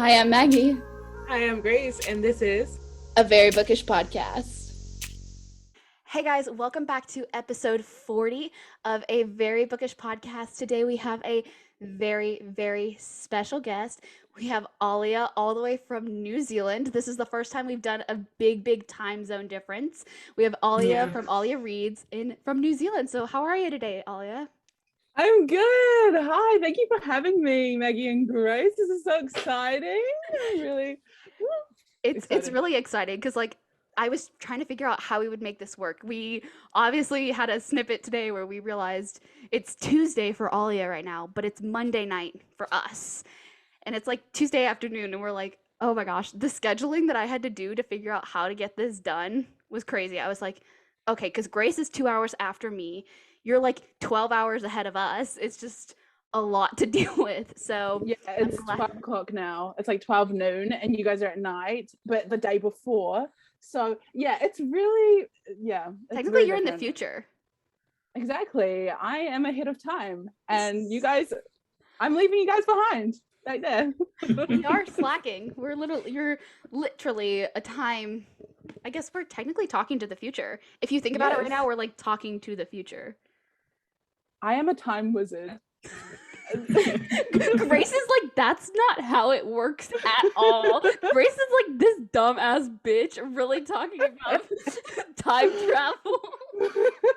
Hi, I'm Maggie. Hi, I'm Grace, and this is A Very Bookish Podcast. Hey guys, welcome back to episode 40 of A Very Bookish Podcast. Today we have a very special guest. We have Aaliyah all the way from New Zealand. This is the first time we've done a big time zone difference. We have Aaliyah from Aaliyah Reads from New Zealand. So how are you today, Aaliyah? I'm good. Hi, thank you for having me, Maggie and Grace. This is so exciting. It's really exciting because I was trying to figure out how we would make this work. We obviously had a snippet today where we realized it's Tuesday for Aaliyah right now, but it's Monday night for us. And it's like Tuesday afternoon, and we're like, oh my gosh, the scheduling that I had to do to figure out how to get this done was crazy. I was like, okay, because Grace is 2 hours after me. You're like 12 hours ahead of us. It's just a lot to deal with. So yeah, it's 12 o'clock now. It's like 12 noon, and you guys are at night, but the day before. So yeah, it's really technically you're in the future. Exactly. I am ahead of time, and you guys, I'm leaving you guys behind right there. We are slacking. You're literally a time. I guess we're technically talking to the future. If you think about it right now, we're like talking to the future. I am a time wizard. Grace is like, that's not how it works at all. Grace is like, this dumbass bitch really talking about time travel.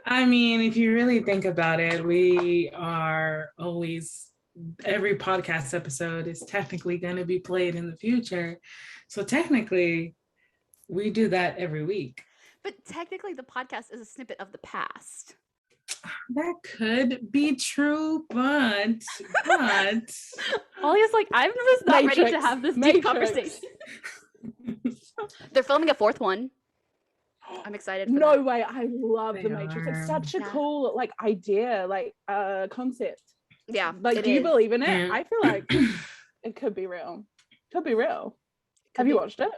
I mean, if you really think about it, we are always, every podcast episode is technically going to be played in the future. So technically, we do that every week. But technically, the podcast is a snippet of the past. That could be true, but Ollie's like, I'm just not ready to have this deep conversation. They're filming a fourth one. I'm excited for that. Way, I love The Matrix. It's such a cool idea, concept. Yeah. Do you believe in it? I feel like it could be real. Have you watched it?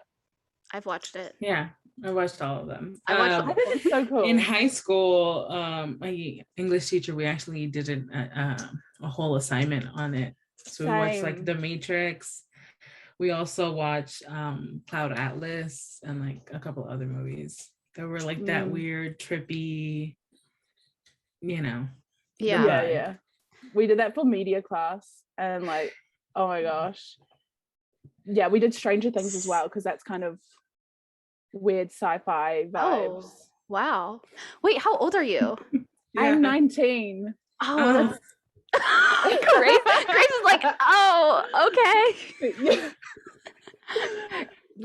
I've watched it. Yeah. I watched all of them. I think it's so cool. In high school, my English teacher, we actually did a whole assignment on it. So we watched The Matrix. We also watched Cloud Atlas and a couple other movies that were that weird, trippy, Yeah. We did that for media class, and oh my gosh. Yeah, we did Stranger Things as well, because that's kind of weird sci-fi vibes. Oh, wow. Wait, how old are you? I'm 19. Oh, Grace is like, oh, okay. Yeah.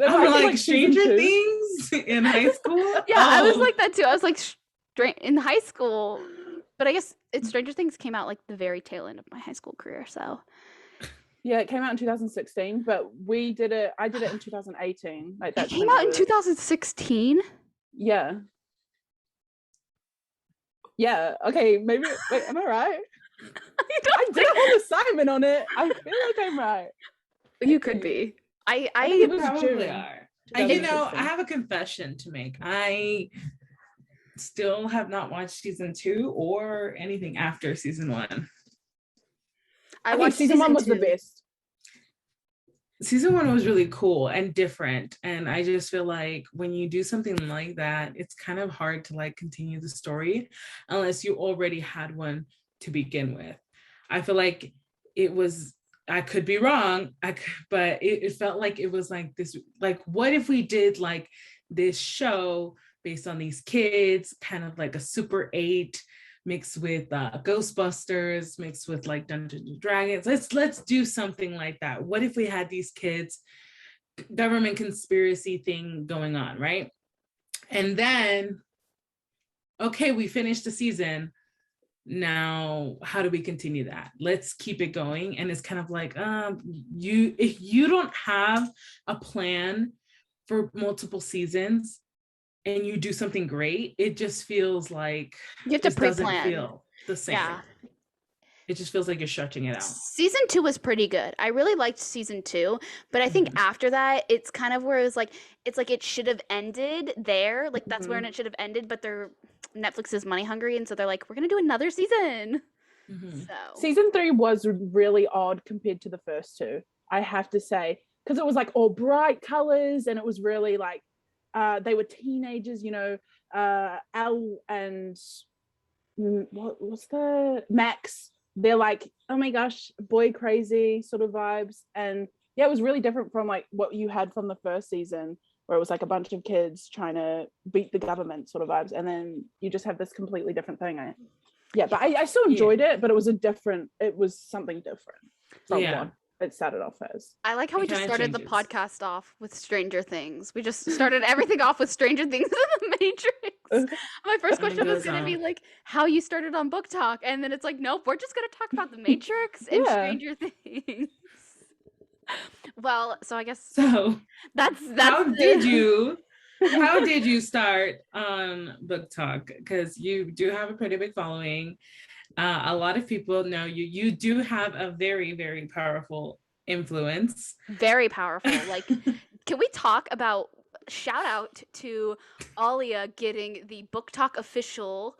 I'm like Stranger Things in high school. Yeah, I was like that too. I was like in high school, but I guess Stranger Things came out the very tail end of my high school career. So yeah, it came out in 2016, but I did it in 2018. It came out in 2016? Yeah. Yeah. Okay, maybe. Wait, am I right? I did a whole assignment on it. I feel like I'm right. You could be. I probably are. I have a confession to make. I still have not watched season 2 or anything after season 1. I watched season 1 was the best. Season 1 was really cool and different, and I just feel like when you do something like that, it's kind of hard to continue the story unless you already had one to begin with. I feel like it was, I could be wrong, but it felt like it was this, what if we did this show based on these kids, kind of like a Super 8 mixed with Ghostbusters, mixed with Dungeons and Dragons. Let's do something like that. What if we had these kids, government conspiracy thing going on, right? And then, okay, we finished the season. Now, how do we continue that? Let's keep it going. And it's kind of if you don't have a plan for multiple seasons, and you do something great, it just feels like you have to pre-plan. Doesn't feel the same. Yeah. It just feels like you're stretching it out. Season 2 was pretty good. I really liked season 2, but I think after that, it's kind of where it was it should have ended there. That's where it should have ended, but Netflix is money hungry, and so they're like, we're gonna do another season. So season 3 was really odd compared to the first 2. I have to say, because it was like all bright colors, and it was really like they were teenagers, Al and what's the Max, they're like, oh my gosh, boy crazy sort of vibes. And yeah, it was really different from like what you had from the first season, where it was like a bunch of kids trying to beat the government sort of vibes, and then you just have this completely different thing. But I still enjoyed it, but it was something different from what it started off as. I like how we just started the podcast off with Stranger Things. We just started everything off with Stranger Things and the Matrix. My first question was going to be like, how you started on Book Talk, and then it's like, nope, we're just going to talk about the Matrix and Stranger Things. Well, so I guess that's how did you start on Book Talk? Because you do have a pretty big following. A lot of people know you. You do have a very, very powerful influence. Very powerful. Like, can we talk about, shout out to Aaliyah getting the booktok.official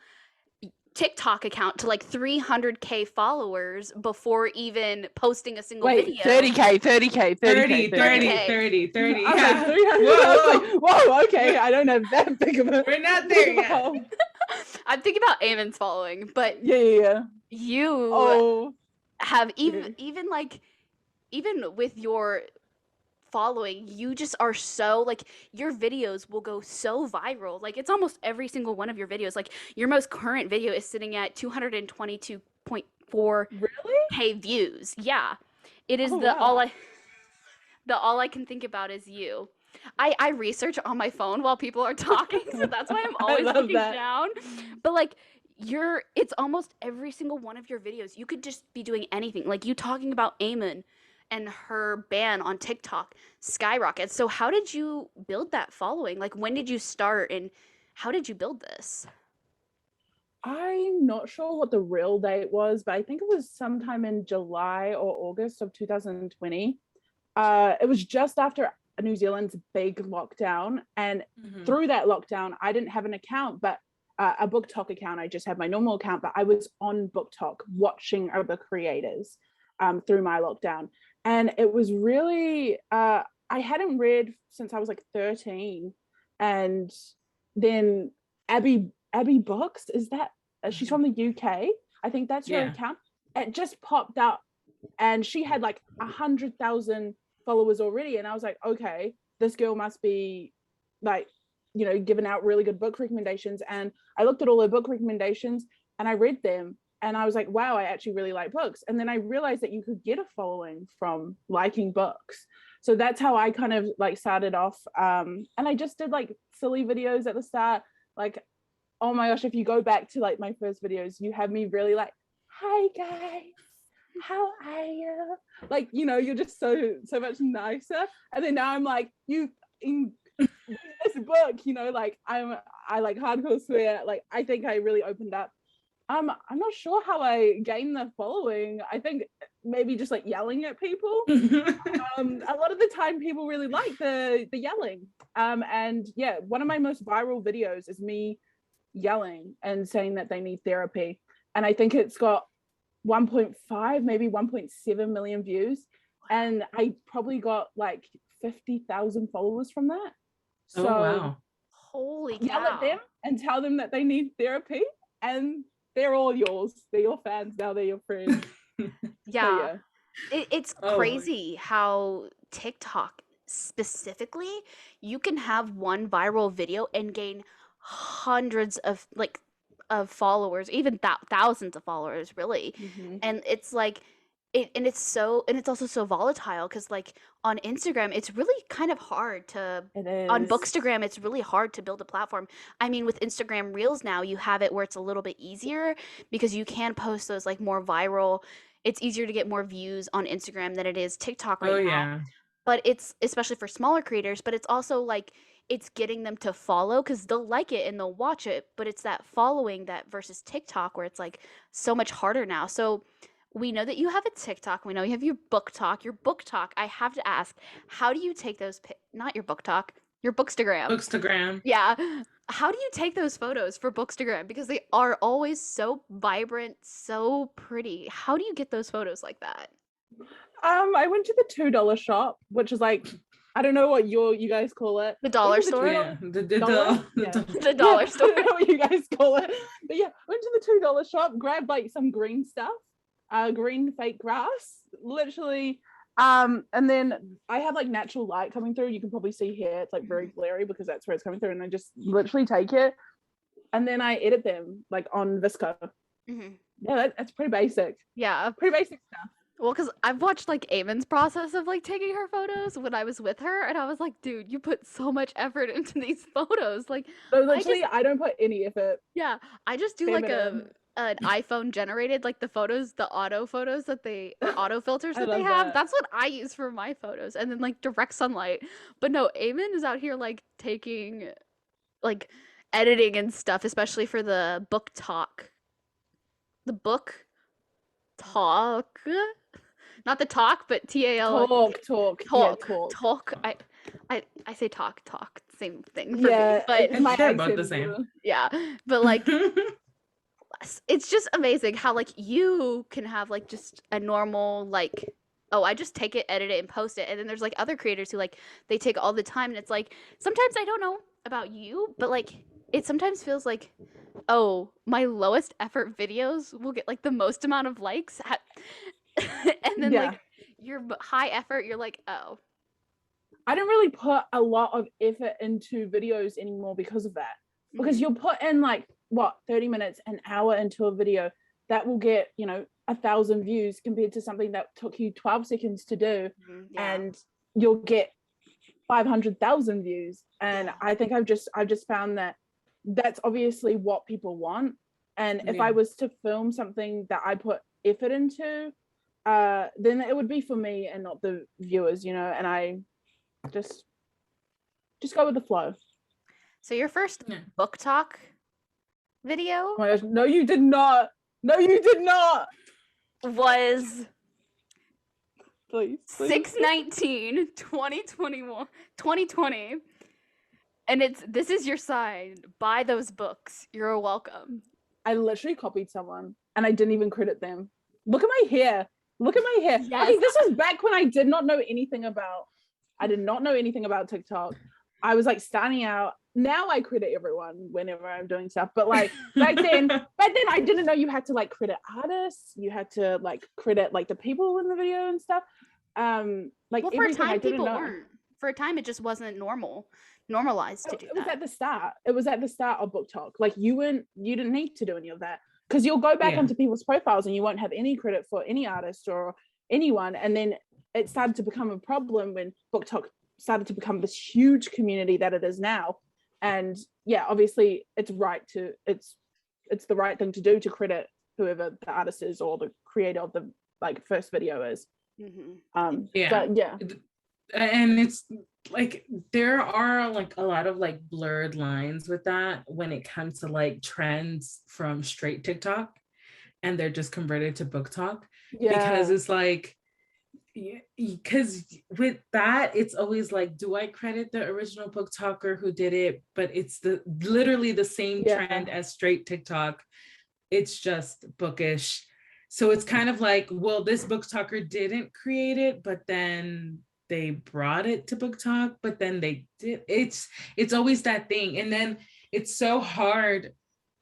TikTok account to like 300K followers before even posting a single video. 30K. 30. Yeah. Whoa, okay. I don't have that big of a... We're not there yet. I'm thinking about Eamon's following, but yeah. You have even with your following, you just are so like, your videos will go so viral. Like, it's almost every single one of your videos. Like, your most current video is sitting at 222.4 K views. Yeah, it is all I can think about is you. I research on my phone while people are talking, so that's why I'm always looking down. But like, it's almost every single one of your videos. You could just be doing anything. Like, you talking about Eamon and her ban on TikTok skyrockets. So how did you build that following? Like, when did you start and how did you build this? I'm not sure what the real date was, but I think it was sometime in July or August of 2020. It was just after New Zealand's big lockdown, and through that lockdown I didn't have an account, but a BookTok account. I just had my normal account, but I was on BookTok watching other creators through my lockdown, and it was really I hadn't read since I was like 13, and then Abby Books, is that she's from the UK, I think that's her account. It just popped up, and she had like 100,000 followers already, and I was like, okay, this girl must be like, giving out really good book recommendations. And I looked at all her book recommendations and I read them, and I was like, wow, I actually really like books. And then I realized that you could get a following from liking books. So that's how I kind of like started off. And I just did like silly videos at the start, like, oh my gosh, if you go back to like my first videos, you have me really like, hi guys, how are you? Like, you're just so much nicer. And then now I'm like, you in this book, like I like hardcore swear. Like, I think I really opened up. I'm not sure how I gained the following. I think maybe just like yelling at people. A lot of the time people really like the yelling. And yeah, one of my most viral videos is me yelling and saying that they need therapy. And I think it's got 1.5, maybe 1.7 million views. And I probably got like 50,000 followers from that. So wow. Holy cow. Yell at them and tell them that they need therapy, and they're all yours. They're your fans now, they're your friends. Yeah. It's crazy how TikTok specifically, you can have one viral video and gain hundreds of followers, even thousands of followers, really. And it's like it's also so volatile, because like on Instagram it's really kind of hard to, on Bookstagram it's really hard to build a platform. I mean, with Instagram Reels now, you have it where it's a little bit easier because you can post those like more viral, it's easier to get more views on Instagram than it is TikTok right now. But it's especially for smaller creators, but it's also like, it's getting them to follow because they'll like it and they'll watch it, but it's that following that versus TikTok where it's like so much harder now. So we know that you have a TikTok. We know you have your BookTok. Your BookTok, I have to ask, how do you take those, not your BookTok, your Bookstagram. Bookstagram. Yeah. How do you take those photos for Bookstagram? Because they are always so vibrant, so pretty. How do you get those photos like that? I went to the $2 shop, which is like, I don't know what you guys call it. The dollar Went to store? Yeah, $2 the Yeah. The dollar I store. don't know what you guys call it. But yeah, went to the $2 shop, grabbed like some green stuff, green fake grass, literally. And then I have like natural light coming through. You can probably see here, it's like very glary because that's where it's coming through. And I just literally take it and then I edit them like on Visco. Mhm. Yeah, that's pretty basic. Yeah. Pretty basic stuff. Well, because I've watched like Eamon's process of like taking her photos when I was with her, and I was like, dude, you put so much effort into these photos. Like, So literally, I don't put any effort. yeah, I just do like an iPhone generated, like the photos, the auto photos that they, or auto filters I that they love have. that. That's what I use for my photos, and then like direct sunlight. But no, Eamon is out here like taking, like, editing and stuff, especially for the book talk. The book talk, not the talk, but TAL. Talk. Talk. Yeah, talk. I say talk, same thing for me. Yeah, But it's my They're about accent the as same. well. yeah, but like it's just amazing how like you can have like just a normal like, oh, I just take it, edit it, and post it. And then there's like other creators who like they take all the time, and it's like sometimes I don't know about you, but like it sometimes feels like, oh, my lowest effort videos will get like the most amount of likes and then Yeah. like your high effort, you're like, oh. I don't really put a lot of effort into videos anymore because of that. Because you'll put in like 30 minutes, an hour into a video that will get 1,000 views compared to something that took you 12 seconds to do, and you'll get 500,000 views. And I think I've just found that that's obviously what people want. And if I was to film something that I put effort into, then it would be for me and not the viewers, and I just go with the flow. So your first book talk video Oh my gosh, no you did not was please 6/19 2020, and it's "This is your sign, buy those books, you're welcome." I literally copied someone and I didn't even credit them. Look at my hair. Yes. Okay, this was back when I did not know anything about TikTok. I was like starting out. Now I credit everyone whenever I'm doing stuff, but like back then I didn't know you had to like credit artists. You had to like credit like the people in the video and stuff. Like Well, for a everything I time didn't people know. weren't. For a time it just wasn't normalized to do It was that. at the start. It was at the start of book talk. Like you didn't need to do any of that, because you'll go back onto people's profiles and you won't have any credit for any artist or anyone. And then it started to become a problem when book talk started to become this huge community that it is now. And yeah, obviously it's the right thing to do, to credit whoever the artist is or the creator of the like first video is. But yeah, and it's like there are like a lot of like blurred lines with that when it comes to like trends from straight TikTok and they're just converted to book talk, because it's like, because with that it's always like, do I credit the original book talker who did it? But it's literally the same trend as straight TikTok, it's just bookish. So it's kind of like, well, this book talker didn't create it, but then they brought it to book talk, but then they did. It's always that thing. And then it's so hard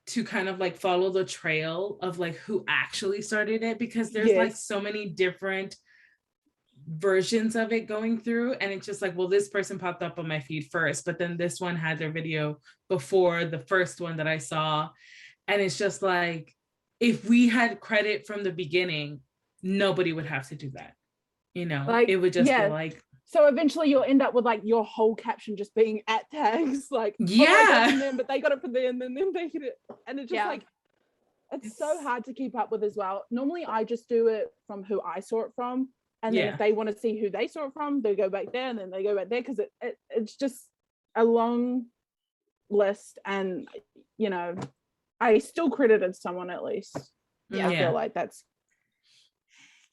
to kind of like follow the trail of like who actually started it, because there's like so many different versions of it going through, and it's just like, well, this person popped up on my feed first, but then this one had their video before the first one that I saw. And it's just like, if we had credit from the beginning, nobody would have to do that, like, it would just be like, so eventually you'll end up with like your whole caption just being at tags, like, oh, I got it from them, but they got it from them, and then they get it, and it's just like, it's so hard to keep up with as well. Normally I just do it from who I saw it from, and then if they want to see who they saw it from, they go back there, and then they go back there, because it's just a long list. And I still credited someone at least. I feel like that's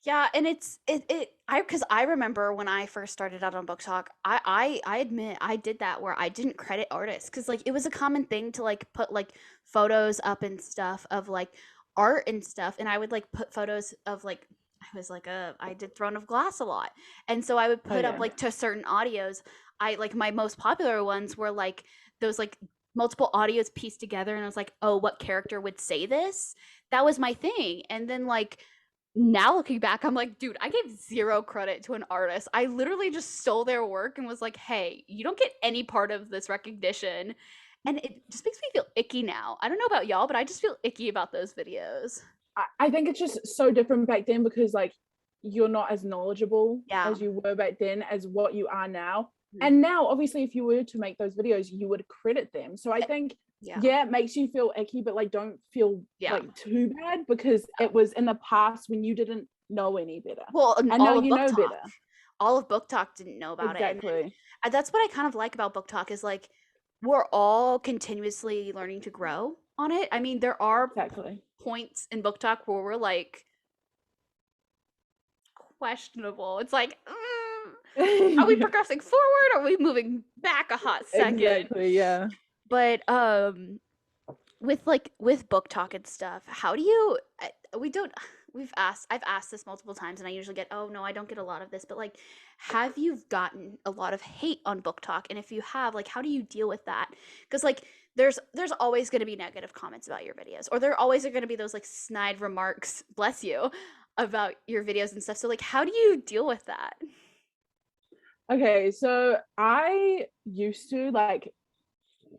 and because I remember when I first started out on Book Talk, I admit I did that where I didn't credit artists, because like it was a common thing to like put like photos up and stuff of like art and stuff, and I would like put photos of like was like I did Throne of Glass a lot. And so I would put up yeah. like to certain audios. I like my most popular ones were like those like multiple audios pieced together, and I was like, oh, what character would say this? That was my thing. And then like now looking back, I'm like, dude, I gave zero credit to an artist. I literally just stole their work and was like, hey, you don't get any part of this recognition. And it just makes me feel icky now. I don't know about y'all, but I just feel icky about those videos. I think it's just so different back then because like you're not as knowledgeable Yeah. as you were back then as what you are now. Mhm. And now, obviously, if you were to make those videos, you would credit them. So I think, yeah, it makes you feel icky, but like don't feel like too bad because it was in the past when you didn't know any better. Well, and now you know better. All of Book Talk didn't know about it. Exactly. And that's what I kind of like about Book Talk is like we're all continuously learning to grow on it. I mean, there are points in Book Talk where we're like questionable. It's like, are we progressing forward? Or are we moving back a hot second? Exactly, yeah. But with Book Talk and stuff, how do you? I've asked this multiple times, and I usually get, oh no, I don't get a lot of this. But like, have you gotten a lot of hate on Book Talk? And if you have, like, how do you deal with that? Because like, there's always going to be negative comments about your videos, or there always are going to be those like snide remarks, bless you, about your videos and stuff. So like, how do you deal with that? Okay, so I used to like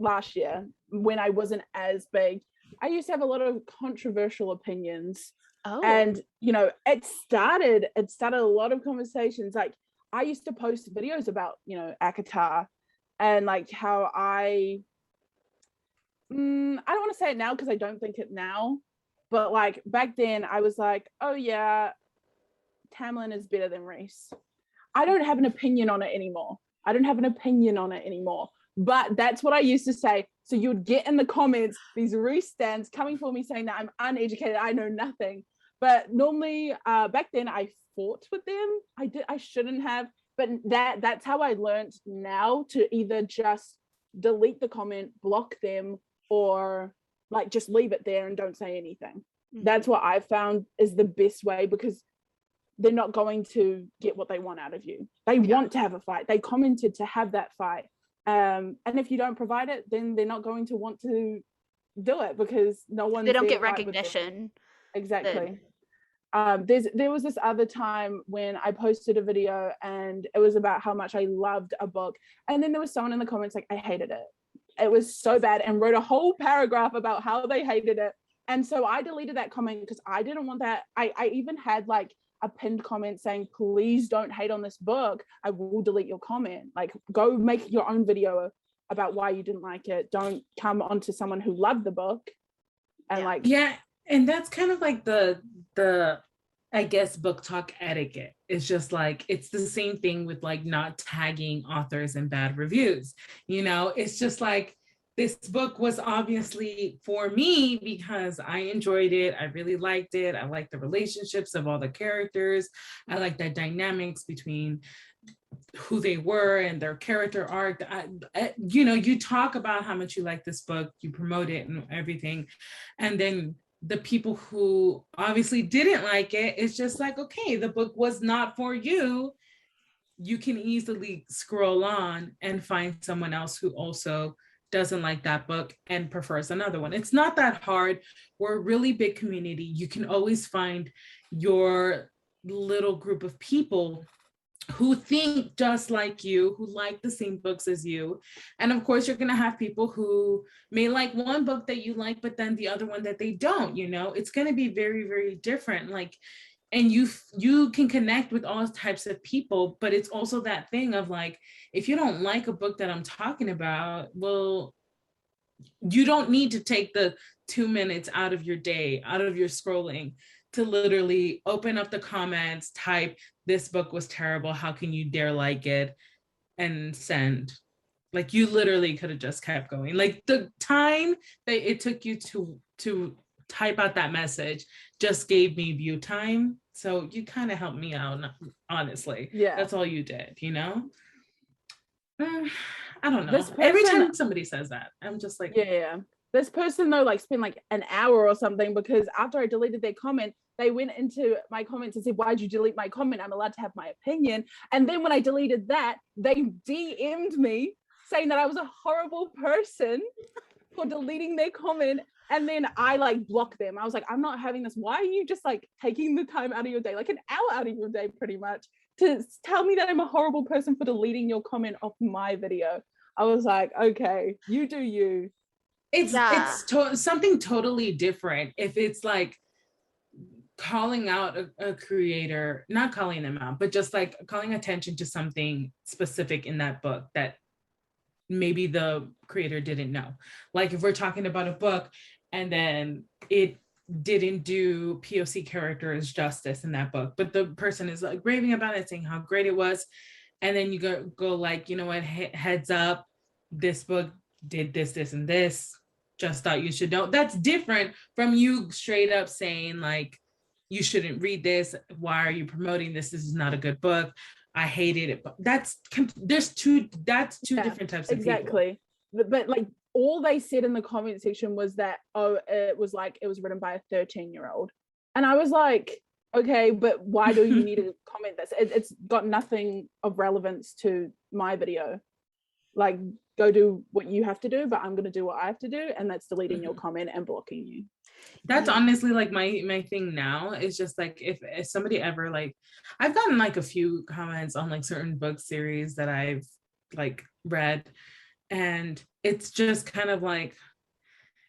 last year when I wasn't as big, I used to have a lot of controversial opinions. Oh. And you know, it started a lot of conversations. Like I used to post videos about, you know, Akatar and like how I don't want to say it now because I don't think it now, but like back then I was like, oh yeah, Tamlin is better than Reese. I don't have an opinion on it anymore. But that's what I used to say. So you would get in the comments these Reese stands coming for me saying that I'm uneducated, I know nothing. But normally back then I fought with them. I shouldn't have, but that's how I learned now to either just delete the comment, block them, or like just leave it there and don't say anything. Mm-hmm. That's what I found is the best way because they're not going to get what they want out of you. They want to have a fight. They commented to have that fight. And if you don't provide it, then they're not going to want to do it because no one. They don't get recognition. Exactly. There was this other time when I posted a video and it was about how much I loved a book. And then there was someone in the comments like, I hated it. It was so bad, and wrote a whole paragraph about how they hated it. And so I deleted that comment because I didn't want that. I even had like a pinned comment saying, please don't hate on this book. I will delete your comment. Like, go make your own video about why you didn't like it. Don't come onto someone who loved the book. And like, yeah. And that's kind of like the I guess Book Talk etiquette. It's just like, it's the same thing with like not tagging authors in bad reviews. You know, it's just like, this book was obviously for me because I enjoyed it. I really liked it. I liked the relationships of all the characters. I liked the dynamics between who they were and their character arc. You know, you talk about how much you like this book, you promote it and everything. And then the people who obviously didn't like it, it's just like, okay, the book was not for you. You can easily scroll on and find someone else who also doesn't like that book and prefers another one. It's not that hard. We're a really big community. You can always find your little group of people who think just like you, who like the same books as you. And of course, you're going to have people who may like one book that you like, but then the other one that they don't, you know, it's going to be very, very different. Like, and you can connect with all types of people, but it's also that thing of like, if you don't like a book that I'm talking about, well, you don't need to take the 2 minutes out of your day, out of your scrolling, to literally open up the comments, type, this book was terrible, how can you dare like it, and send. Like, you literally could have just kept going. Like, the time that it took you to type out that message just gave me view time. So you kind of helped me out, honestly. Yeah, that's all you did, you know. I don't know. Every time somebody says that, I'm just like, yeah. This person though, like, spent like an hour or something, because after I deleted their comment, they went into my comments and said, why'd you delete my comment? I'm allowed to have my opinion. And then when I deleted that, they DM'd me saying that I was a horrible person for deleting their comment. And then I like blocked them. I was like, I'm not having this. Why are you just like taking the time out of your day, like an hour out of your day pretty much, to tell me that I'm a horrible person for deleting your comment off my video? I was like, okay, you do you. It's something totally different if it's like calling out a creator, not calling them out, but just like calling attention to something specific in that book that maybe the creator didn't know. Like if we're talking about a book and then it didn't do POC characters justice in that book, but the person is like raving about it, saying how great it was, and then you go like, you know what, heads up, this book did this, this, and this, just thought you should know. That's different from you straight up saying like, you shouldn't read this, why are you promoting this is not a good book, I hated it. That's two different types of exactly people. But like all they said in the comment section was that, oh, it was written by a 13-year-old, and I was like, okay, but why do you need to comment this? It's got nothing of relevance to my video. Like, go do what you have to do, but I'm going to do what I have to do, and that's deleting your comment and blocking you. That's honestly like my thing now, is just like if somebody ever, like, I've gotten like a few comments on like certain book series that I've like read, and it's just kind of like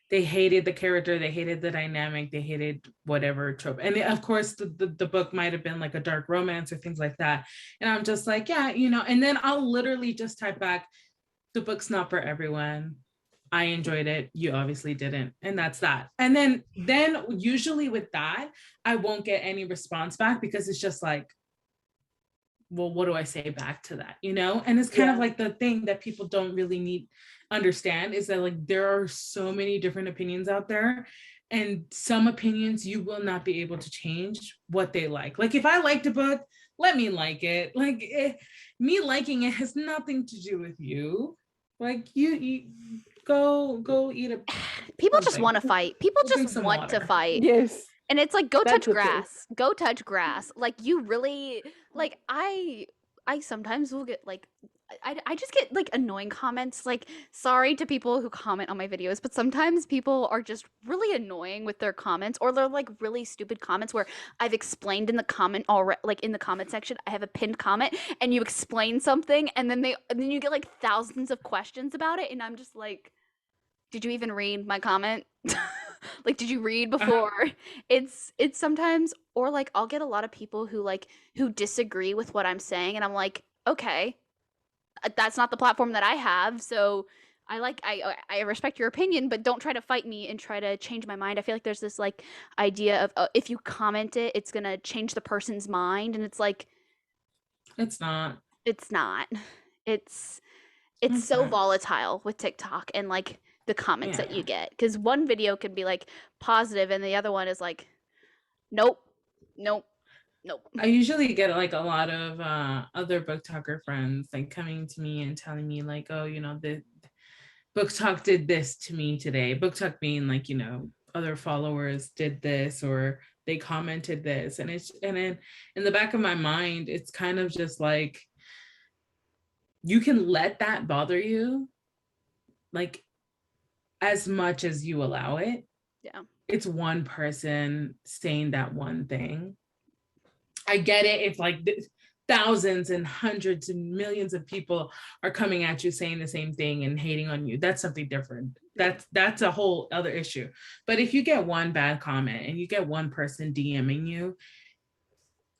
they hated the character, they hated the dynamic, they hated whatever trope. And of course the book might have been like a dark romance or things like that, and I'm just like, yeah, you know, and then I'll literally just type back, the book's not for everyone, I enjoyed it, you obviously didn't, and that's that. And then usually with that I won't get any response back, because it's just like, well, what do I say back to that, you know? And it's kind of like the thing that people don't really understand is that like there are so many different opinions out there, and some opinions you will not be able to change what they like. Like if I liked a book, let me like it. Like me liking it has nothing to do with you. Like you go eat a people just want to fight. People just want to fight. Yes. And it's like, go That's touch grass. Go touch grass. Like you really, like I sometimes will get like, I just get like annoying comments. Like, sorry to people who comment on my videos, but sometimes people are just really annoying with their comments, or they're like really stupid comments where I've explained in the comment already, like in the comment section, I have a pinned comment and you explain something, and then you get like thousands of questions about it, and I'm just like, did you even read my comment? Like, did you read before? It's sometimes, or like I'll get a lot of people who disagree with what I'm saying, and I'm like, okay, that's not the platform that I have, so I respect your opinion, but don't try to fight me and try to change my mind. I feel like there's this like idea of if you comment it's gonna change the person's mind, and it's like, it's not. It's so volatile with TikTok and like the comments that you get, because one video could be like positive and the other one is like, nope. I usually get like a lot of other book talker friends like coming to me and telling me like, oh, you know, the book talk did this to me today. Book talk being like, you know, other followers did this, or they commented this, and then in the back of my mind it's kind of just like, you can let that bother you like as much as you allow it. Yeah, it's one person saying that one thing. I get it if like thousands and hundreds and millions of people are coming at you saying the same thing and hating on you. That's something different. That's a whole other issue. But if you get one bad comment and you get one person DMing you,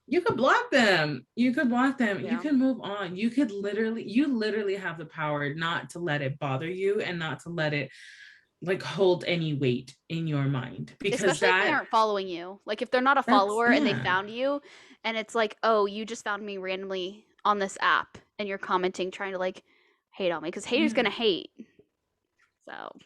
you could block them. You could block them. Yeah. You can move on. You literally have the power not to let it bother you and not to let it like hold any weight in your mind, because especially if they aren't following you. Like if they're not a follower and they found you and it's like, oh, you just found me randomly on this app and you're commenting trying to like hate on me, because haters gonna hate. So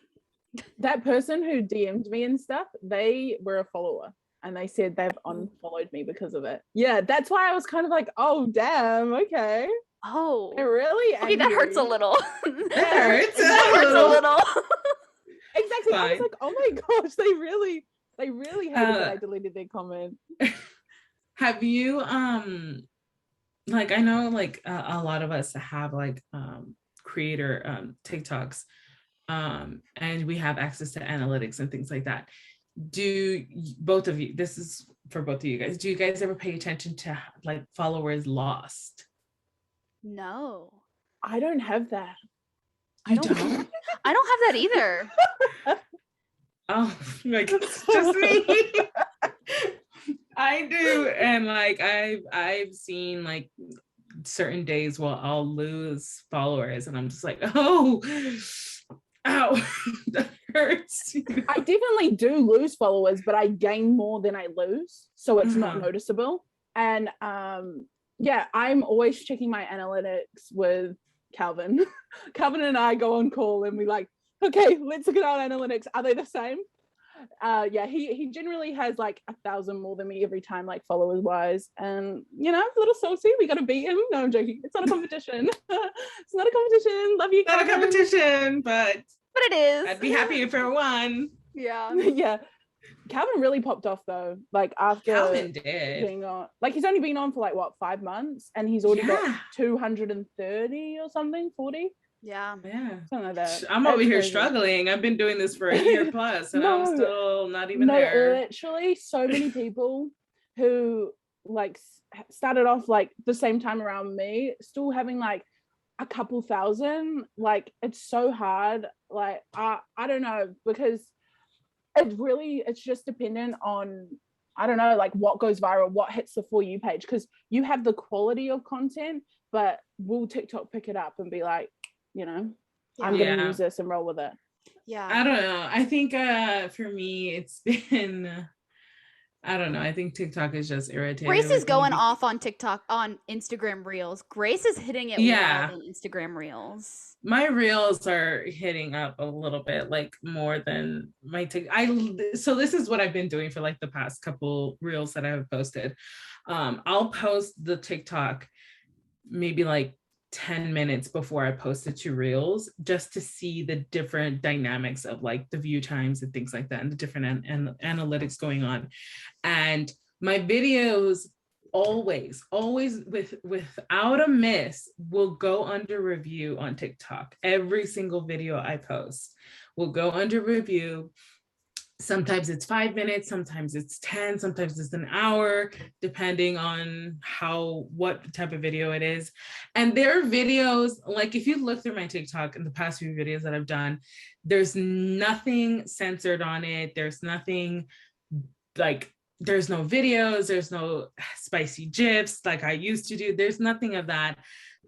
that person who DM'd me and stuff, they were a follower and they said they've unfollowed me because of it. Yeah, that's why I was kind of like, oh damn, okay. Oh, they're really angry. Okay, that hurts a little. That hurts a little. Exactly. Fine. I was like, oh my gosh, they really They really hated that I deleted their comment. Have you like, I know like a lot of us have like creator TikToks, and we have access to analytics and things like that. Do both of you, this is for both of you guys, do you guys ever pay attention to like followers lost? No. I don't have that. You don't? I don't have that either. Oh, like it's just me. I do, and like I've seen like certain days where I'll lose followers, and I'm just like, oh, ow, that hurts. I definitely do lose followers, but I gain more than I lose, so it's not noticeable. And yeah, I'm always checking my analytics with Calvin. Calvin and I go on call, and we like, okay, let's look at our analytics. Are they the same? Yeah, he generally has like 1,000 more than me every time, like followers wise, and you know, a little saucy. We gotta beat him. No, I'm joking. It's not a competition. It's not a competition. Love you, Not a competition, but it is. I'd be happy if it won. Yeah. Yeah, Calvin really popped off though. Like after Calvin did. being on, like he's only been on for like what, 5 months, and he's already got 230 or something, 40. Yeah. Something like that. I'm over here struggling. I've been doing this for a year plus, and I'm still not even there. Literally, so many people who like started off like the same time around me, still having like a couple thousand. Like it's so hard. Like I don't know, because it's just dependent on, I don't know, like what goes viral, what hits the For You page, because you have the quality of content, but will TikTok pick it up and be like, you know, I'm gonna use this and roll with it. Yeah. I don't know. I think for me it's been, I don't know. I think TikTok is just irritating. Grace is going off on TikTok, on Instagram Reels. Grace is hitting it well on Instagram Reels. My Reels are hitting up a little bit, like more than my TikTok. So this is what I've been doing for like the past couple Reels that I have posted. I'll post the TikTok maybe like 10 minutes before I post it to Reels, just to see the different dynamics of like the view times and things like that, and the different analytics going on. And my videos always without a miss will go under review on TikTok. Every single video I post will go under review. Sometimes it's 5 minutes, sometimes it's 10, sometimes it's an hour, depending on what type of video it is. And there are videos, like if you look through my TikTok in the past few videos that I've done, there's nothing censored on it. There's nothing like, there's no videos, there's no spicy GIFs like I used to do. There's nothing of that.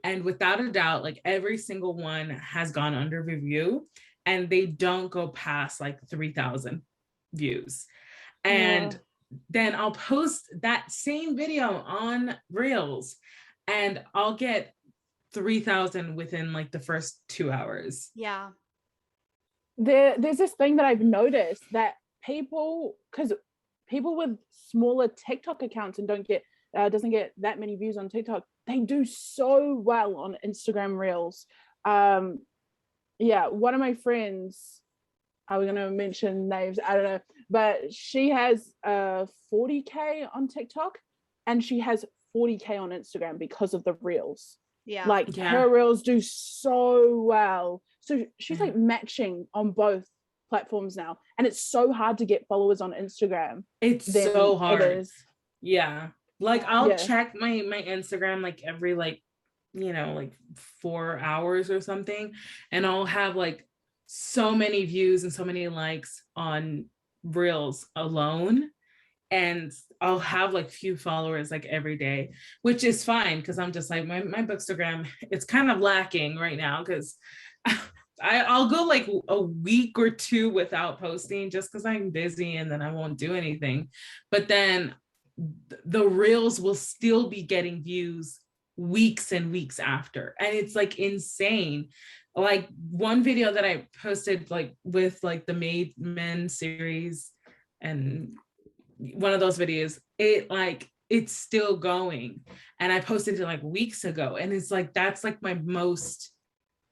And without a doubt, like every single one has gone under review, and they don't go past like 3,000 views. And then I'll post that same video on Reels, and I'll get 3,000 within like the first 2 hours. Yeah. There's this thing that I've noticed, that people with smaller TikTok accounts and doesn't get that many views on TikTok, they do so well on Instagram Reels. Yeah, one of my friends, I was gonna mention names, I don't know, but she has 40K on TikTok, and she has 40K on Instagram because of the Reels. Yeah. Like her Reels do so well. So she's like matching on both platforms now, and it's so hard to get followers on Instagram. It's so hard. It is. Yeah. Like I'll check my Instagram like every like 4 hours or something, and I'll have like so many views and so many likes on Reels alone, and I'll have like few followers like every day, which is fine, because I'm just like my Bookstagram, it's kind of lacking right now, because I'll go like a week or two without posting just because I'm busy, and then I won't do anything. But then the Reels will still be getting views weeks and weeks after, and it's like insane. Like one video that I posted like with like the Made Men series, and one of those videos, it's still going, and I posted it like weeks ago, and it's like that's like my most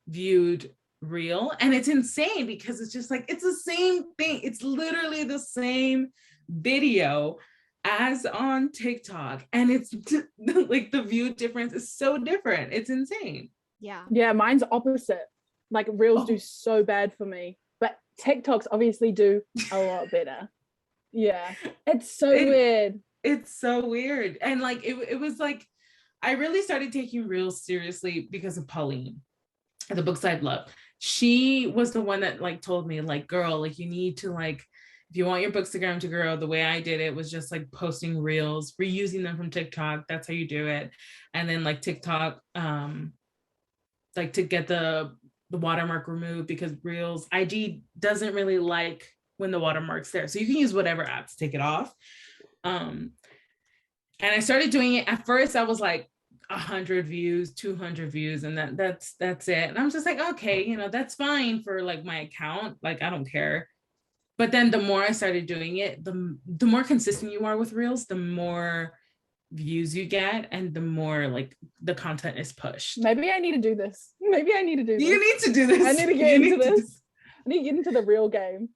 viewed reel, and it's insane because it's just like it's the same thing. It's literally the same video as on TikTok, and it's like the view difference is so different. It's insane. Yeah, mine's opposite. Like reels do so bad for me, but TikToks obviously do a lot better. Yeah, it's so weird. It's so weird. And like it was like I really started taking reels seriously because of Pauline, the books I've loved. She was the one that like told me like, girl, like you need to like, if you want your Bookstagram to grow, the way I did it was just like posting reels, reusing them from TikTok. That's how you do it. And then like TikTok, like to get the watermark removed, because reels, IG doesn't really like when the watermark's there. So you can use whatever app to take it off. And I started doing it. At first I was like 100 views, 200 views, and that's it. And I was just like, okay, you know, that's fine for like my account. Like, I don't care. But then the more I started doing it, the more consistent you are with reels, the more views you get, and the more like the content is pushed. Maybe I need to do this. You need to do this. I need to get into this. I need to get into the real game.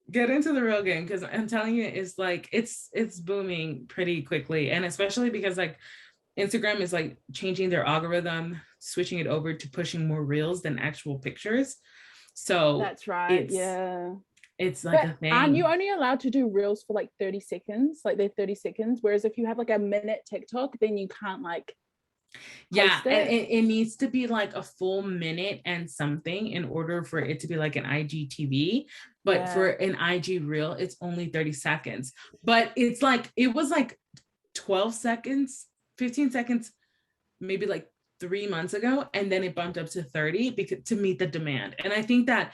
Get into the real game, because I'm telling you, it's like it's booming pretty quickly. And especially because like Instagram is like changing their algorithm, switching it over to pushing more reels than actual pictures. So that's right. It's like a thing. And you're only allowed to do reels for like 30 seconds, like they're 30 seconds. Whereas if you have like a minute TikTok, then you can't like. Yeah, and it needs to be like a full minute and something in order for it to be like an IGTV. But for an IG reel, it's only 30 seconds. But it's like, it was like 12 seconds, 15 seconds, maybe like 3 months ago. And then it bumped up to 30 because to meet the demand. And I think that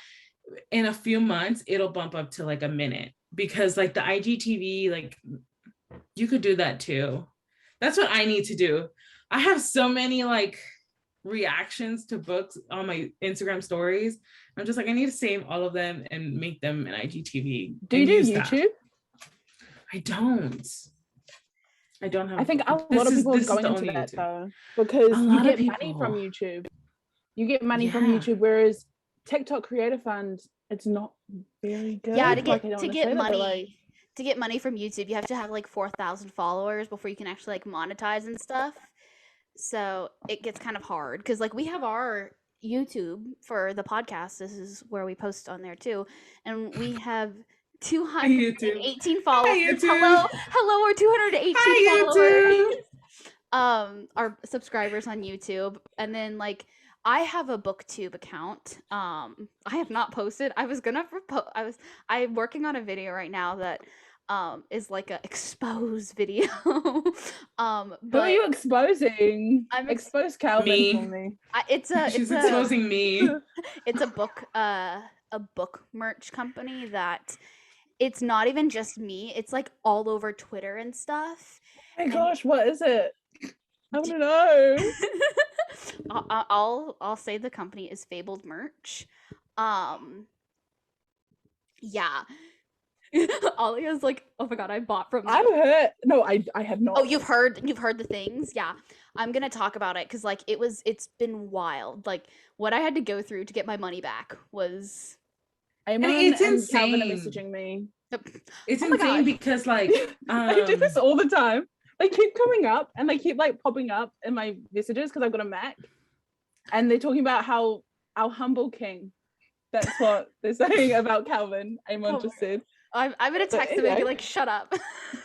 in a few months, it'll bump up to like a minute, because like the IGTV, like you could do that too. That's what I need to do. I have so many like reactions to books on my Instagram stories. I'm just like, I need to save all of them and make them an IGTV. Do you do YouTube? I don't have. I think a lot of people are going into that though, because you get money from YouTube. You get money from YouTube, whereas TikTok Creator Fund, it's not very good. Yeah, to get money from YouTube, you have to have like 4,000 followers before you can actually like monetize and stuff. So it gets kind of hard, because like we have our YouTube for the podcast. This is where we post on there too, and we have 218 followers. Hello, our 218 followers. Our subscribers on YouTube, and then like I have a BookTube account. I have not posted. I'm working on a video right now that is like a expose video. But who are you exposing? I'm exposed Calvin for me. She's exposing me. It's a book merch company that it's not even just me. It's like all over Twitter and stuff. Oh my gosh, what is it? I want to know. I'll say the company is Fabled Merch. Yeah. Aaliyah's like, oh my god, I bought from them. I've heard. No, I have not. Oh, you've heard the things? Yeah. I'm gonna talk about it because like it's been wild. Like what I had to go through to get my money back was it's insane. Calvin are messaging me. It's insane because like I do this all the time. They keep coming up and they keep like popping up in my messages because I've got a Mac, and they're talking about how our humble king. That's what they're saying about Calvin. Amon just said. I'm gonna text them and be like, "Shut up."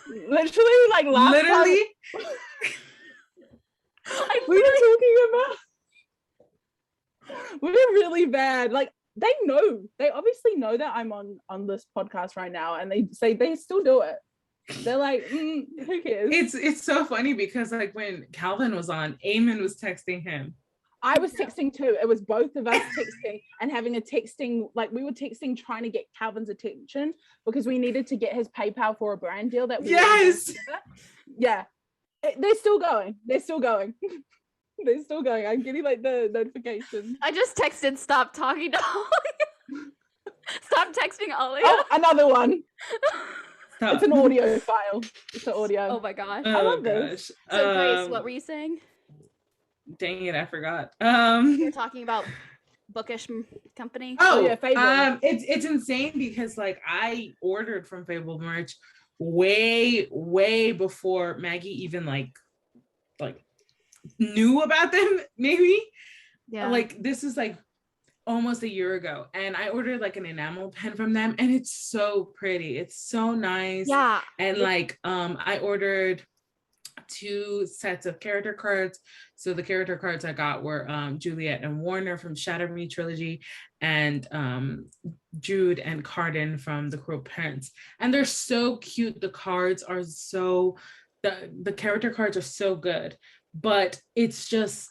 Literally, like last literally. We were talking about. We're really bad. Like they know. They obviously know that I'm on this podcast right now, and they say they still do it. They're like, who cares? It's so funny because like when Calvin was on, Eamon was texting him. I was texting too. It was both of us texting and having a texting, like we were texting trying to get Calvin's attention because we needed to get his PayPal for a brand deal that we yeah. They're still going. They're still going. They're still going. I'm getting like the notifications. I just texted stop talking to Aaliyah. Stop texting Aaliyah. Oh, another one. Stop. It's an audio file. It's an audio. Oh my gosh. I love this. So Grace, what were you saying? Dang it, I forgot. You're talking about bookish company? Oh, yeah, Fable. It's insane because like I ordered from Fable merch way before Maggie even like knew about them, maybe. Yeah. Like this is like almost a year ago, and I ordered like an enamel pen from them, and it's so pretty. It's so nice. Yeah. And like I ordered 2 sets of character cards. So the character cards I got were Juliet and Warner from Shatter Me trilogy, and Jude and Cardin from The Cruel Prince. And they're so cute. The cards are so the character cards are so good. But it's just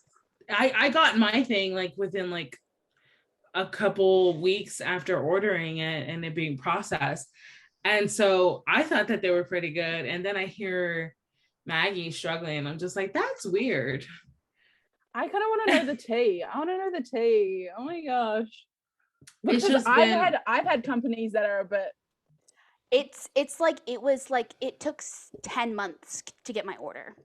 I got my thing like within like a couple weeks after ordering it and it being processed. And so I thought that they were pretty good. And then I hear Maggie struggling. I'm just like, that's weird. I kind of want to know the tea. I want to know the tea. Oh my gosh. Because It's just I've had companies that are a bit. It's like it took 10 months to get my order.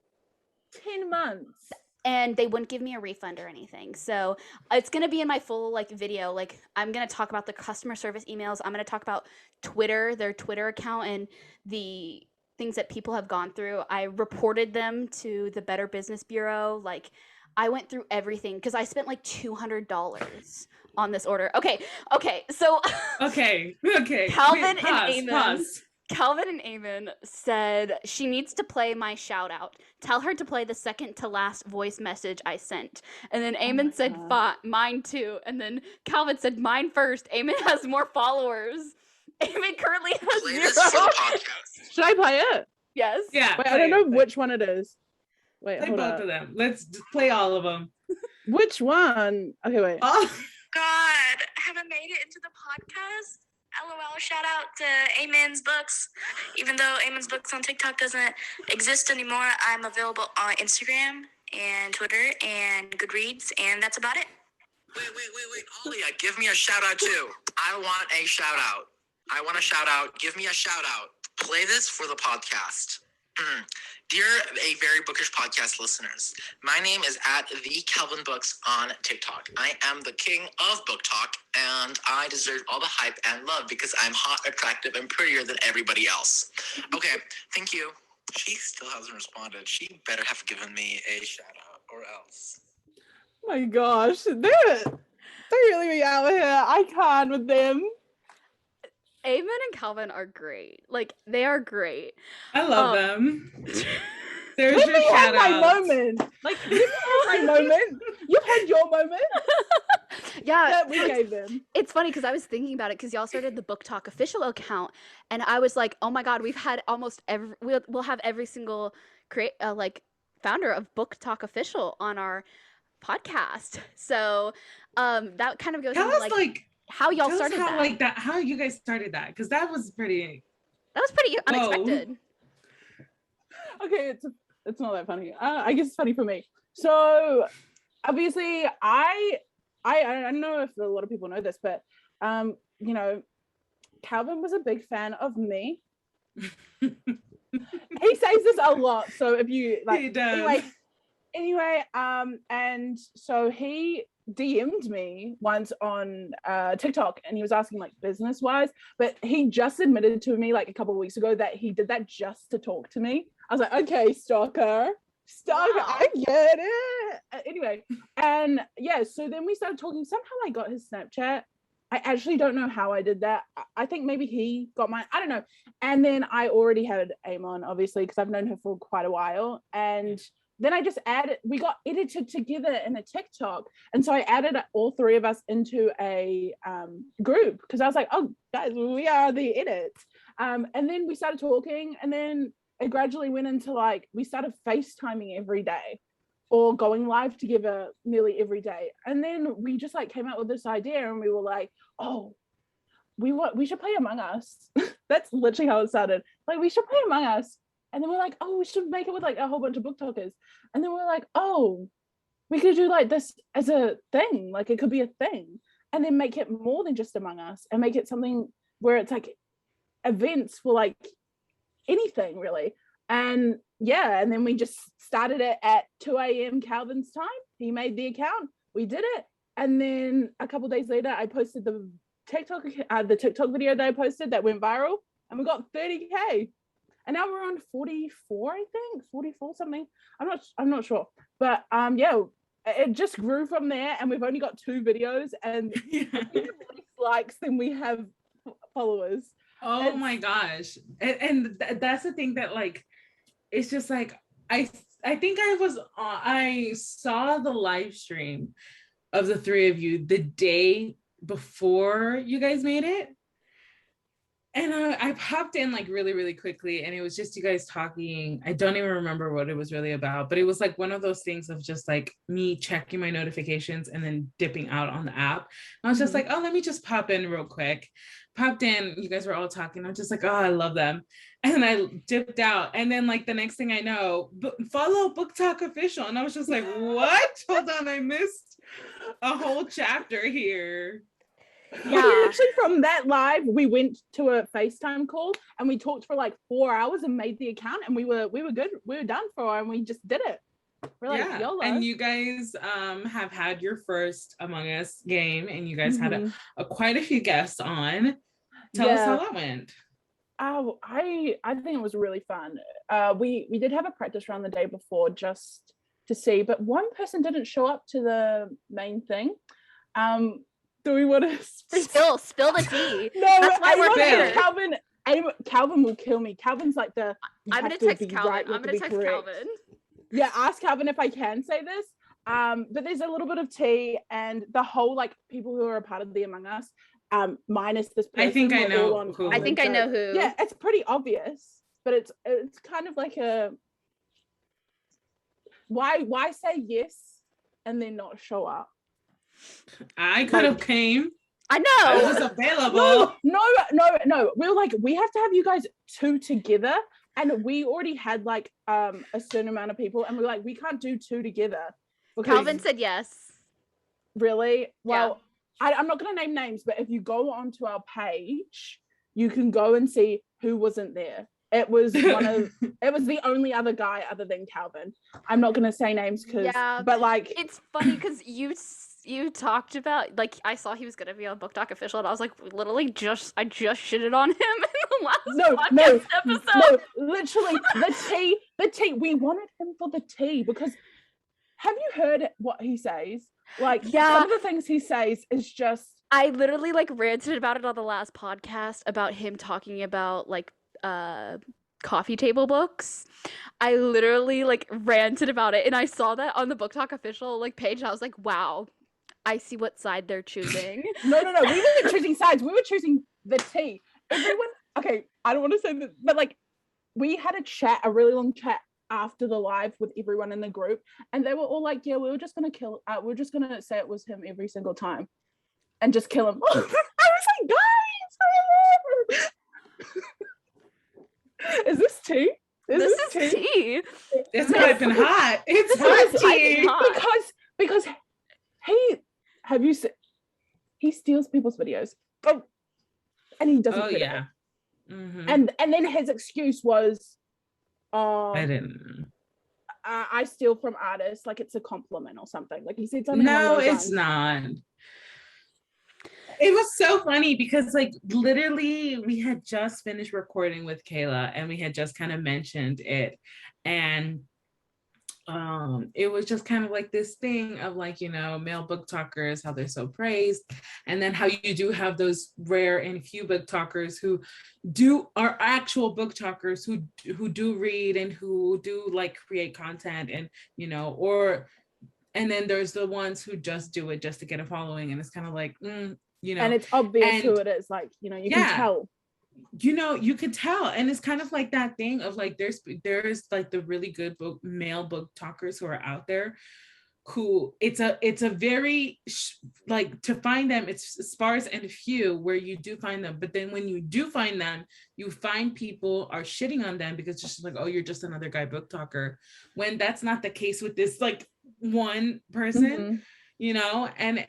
10 months. And they wouldn't give me a refund or anything. So it's going to be in my full like video. Like I'm going to talk about the customer service emails. I'm going to talk about Twitter, their Twitter account, and the things that people have gone through. I reported them to the Better Business Bureau. Like I went through everything because I spent like $200 on this order. Okay. So okay. Calvin Wait, and Eamon. pause. Calvin and Eamon said she needs to play my shout out. Tell her to play the second to last voice message I sent. And then Eamon said mine too. And then Calvin said mine first. Eamon has more followers. Eamon currently has Play 0. this for the podcast. Should I play it? Yes. Yeah. Wait, I don't know which one it is. Wait, Play hold both up. of them. Let's just play all of them. Which one? Okay, wait. Oh. God, haven't made it into the podcast. LOL, shout out to Amen's Books. Even though Amen's Books on TikTok doesn't exist anymore, I'm available on Instagram and Twitter and Goodreads, and that's about it. Wait. Aaliyah, give me a shout out too. I want a shout out. I want a shout out. Give me a shout out. Play this for the podcast. Dear A Very Bookish Podcast listeners, my name is at the Calvin Books on TikTok. I am the king of Book Talk, and I deserve all the hype and love because I'm hot, attractive, and prettier than everybody else. Okay, thank you. She still hasn't responded. She better have given me a shout out or else. Oh my gosh, they're really out here. I can't with them. Eamon and Calvin are great. Like they are great. I love them. There's Let your me have shout my out. moment. Like, let me have my moment. You've had your moment Yeah. that we gave them. It's funny because I was thinking about it because y'all started the Book Talk official account, and I was like, oh my god, we've had almost we'll have every single founder of Book Talk official on our podcast. So that kind of goes Tell into us like how y'all tell us started how, that. like that. How you guys started that? Because that was pretty. That was pretty Whoa. unexpected. Okay, it's not that funny. I guess it's funny for me. So obviously, I don't know if a lot of people know this, but you know, Calvin was a big fan of me. He says this a lot. So if you like, He does. anyway, and so he DM'd me once on TikTok, and he was asking like business wise, but he just admitted to me like a couple of weeks ago that he did that just to talk to me. I was like, okay, stalker, Wow. I get it. Anyway, and yeah, so then we started talking. Somehow I got his Snapchat. I actually don't know how I did that. I think maybe he got mine. I don't know. And then I already had Amon, obviously, because I've known her for quite a while. And then I just added, we got edited together in a TikTok. And so I added all 3 of us into a group because I was like, oh, guys, we are the edits. And then we started talking, and then it gradually went into like, we started FaceTiming every day or going live together nearly every day. And then we just like came out with this idea, and we were like, oh, we should play Among Us. That's literally how it started. Like, we should play Among Us. And then we're like, oh, we should make it with like a whole bunch of book talkers. And then we're like, oh, we could do like this as a thing. Like, it could be a thing. And then make it more than just Among Us, and make it something where it's like events for like anything really. And yeah, and then we just started it at 2 a.m. Calvin's time. He made the account, we did it, And then a couple days later, I posted the TikTok video that I posted that went viral, and we got 30K. And now we're on 44, I think, 44 something. I'm not sure. But yeah, it just grew from there, and we've only got 2 videos, and we have less likes than we have followers. Oh my gosh. And that's the thing that like, it's just like, I think I saw the live stream of the 3 of you the day before you guys made it. And I popped in like really, really quickly, and it was just you guys talking. I don't even remember what it was really about, but it was like one of those things of just like me checking my notifications and then dipping out on the app. And I was just like, oh, let me just pop in real quick. Popped in, you guys were all talking. I'm just like, oh, I love them. And I dipped out. And then like the next thing I know, follow Book Talk Official. And I was just like, what? Hold on, I missed a whole chapter here. Yeah, actually from that live we went to a FaceTime call and we talked for like 4 hours and made the account, and we were good, we were done for, and we just did it. We're like, YOLO. And you guys have had your first Among Us game, and you guys had quite a few guests on. Tell us how that went. Oh, I think it was really fun. We did have a practice round the day before just to see, but one person didn't show up to the main thing. Do we want to spill the tea? No, that's why we're here. Calvin will kill me. Calvin's like the. I'm gonna text Calvin. Yeah, ask Calvin if I can say this. But there's a little bit of tea, and the whole like people who are a part of the Among Us, minus this person. I think I know who. I think I know who. Yeah, it's pretty obvious, but it's kind of like a. Why say yes and then not show up? I could have came. I know. I was available. No. We're like, we have to have you guys 2 together, and we already had like a certain amount of people, and we're like, we can't do 2 together. Calvin said yes. Really? Well, yeah. I'm not going to name names, but if you go onto our page, you can go and see who wasn't there. It was it was the only other guy other than Calvin. I'm not going to say names but like it's funny because you talked about, like, I saw he was gonna be on Book Talk Official, and I was like, literally I just shitted on him in the last podcast episode. No, literally the tea. We wanted him for the tea because have you heard what he says? Like, some of the things he says is just. I literally like ranted about it on the last podcast about him talking about like coffee table books. I literally like ranted about it, and I saw that on the Book Talk Official like page, and I was like, wow. I see what side they're choosing. No. We weren't choosing sides. We were choosing the tea. Everyone, okay, I don't want to say that, but like, we had a really long chat after the live with everyone in the group, and they were all like, yeah, we were just going to say it was him every single time and just kill him. I was like, guys, is this tea? This is tea. It's piping hot. It's hot tea. Because he steals people's videos. Oh, and he doesn't. Oh yeah. Mm-hmm. And then his excuse was, I didn't. I steal from artists, like it's a compliment or something. Like he said something. No, it's not. It was so funny because like literally we had just finished recording with Kayla, and we had just kind of mentioned it, and it was just kind of like this thing of like, you know, male book talkers, how they're so praised, and then how you do have those rare and few book talkers who are actual book talkers who do read and who do like create content, and you know, and then there's the ones who just do it just to get a following, and it's kind of like you know, and it's obvious who it is, like, you know, you can tell. You know, you could tell, and it's kind of like that thing of like there's like the really good male book talkers who are out there who it's a very like, to find them it's sparse and few where you do find them, but then when you do find them, you find people are shitting on them because it's just like, oh, you're just another guy book talker, when that's not the case with this like one person. You know, and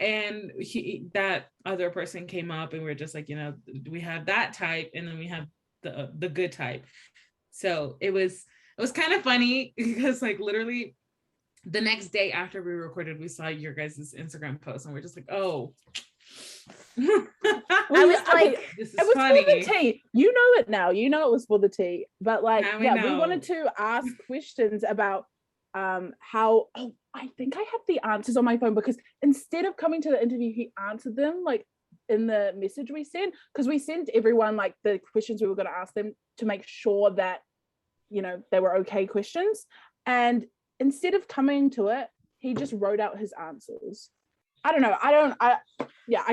that other person came up, and we're just like, you know, we have that type, and then we have the good type. So it was kind of funny because like literally the next day after we recorded, we saw your guys' Instagram post, and we're just like, oh. I was like, this is it was funny. for the tea. You know it now. You know it was for the tea. But like, Now we we know. wanted to ask questions about how. Oh, I think I have the answers on my phone, because instead of coming to the interview, he answered them like in the message we sent, because we sent everyone like the questions we were going to ask them to make sure that, you know, they were okay questions. And instead of coming to it, he just wrote out his answers. I don't know. I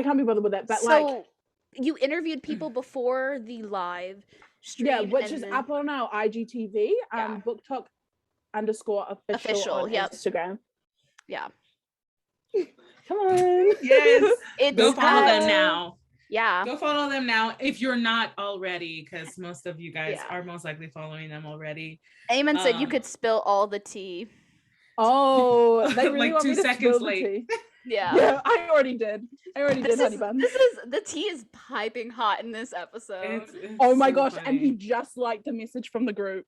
can't be bothered with that. But so like, you interviewed people before the live stream. yeah, which is then... up on our IGTV, Yeah. booktok.official on yep. Instagram. Yeah. Come on. Yes. It's Go follow them good. now. Yeah. Go follow them now if you're not already, because most of you guys Yeah. are most likely following them already. Eamon said you could spill all the tea. Oh, they really Like want 2 me to seconds spill the late. tea. Yeah. Yeah, I already did, honey bun. The tea is piping hot in this episode. It's Oh my so gosh, funny. and he just liked a message from the group.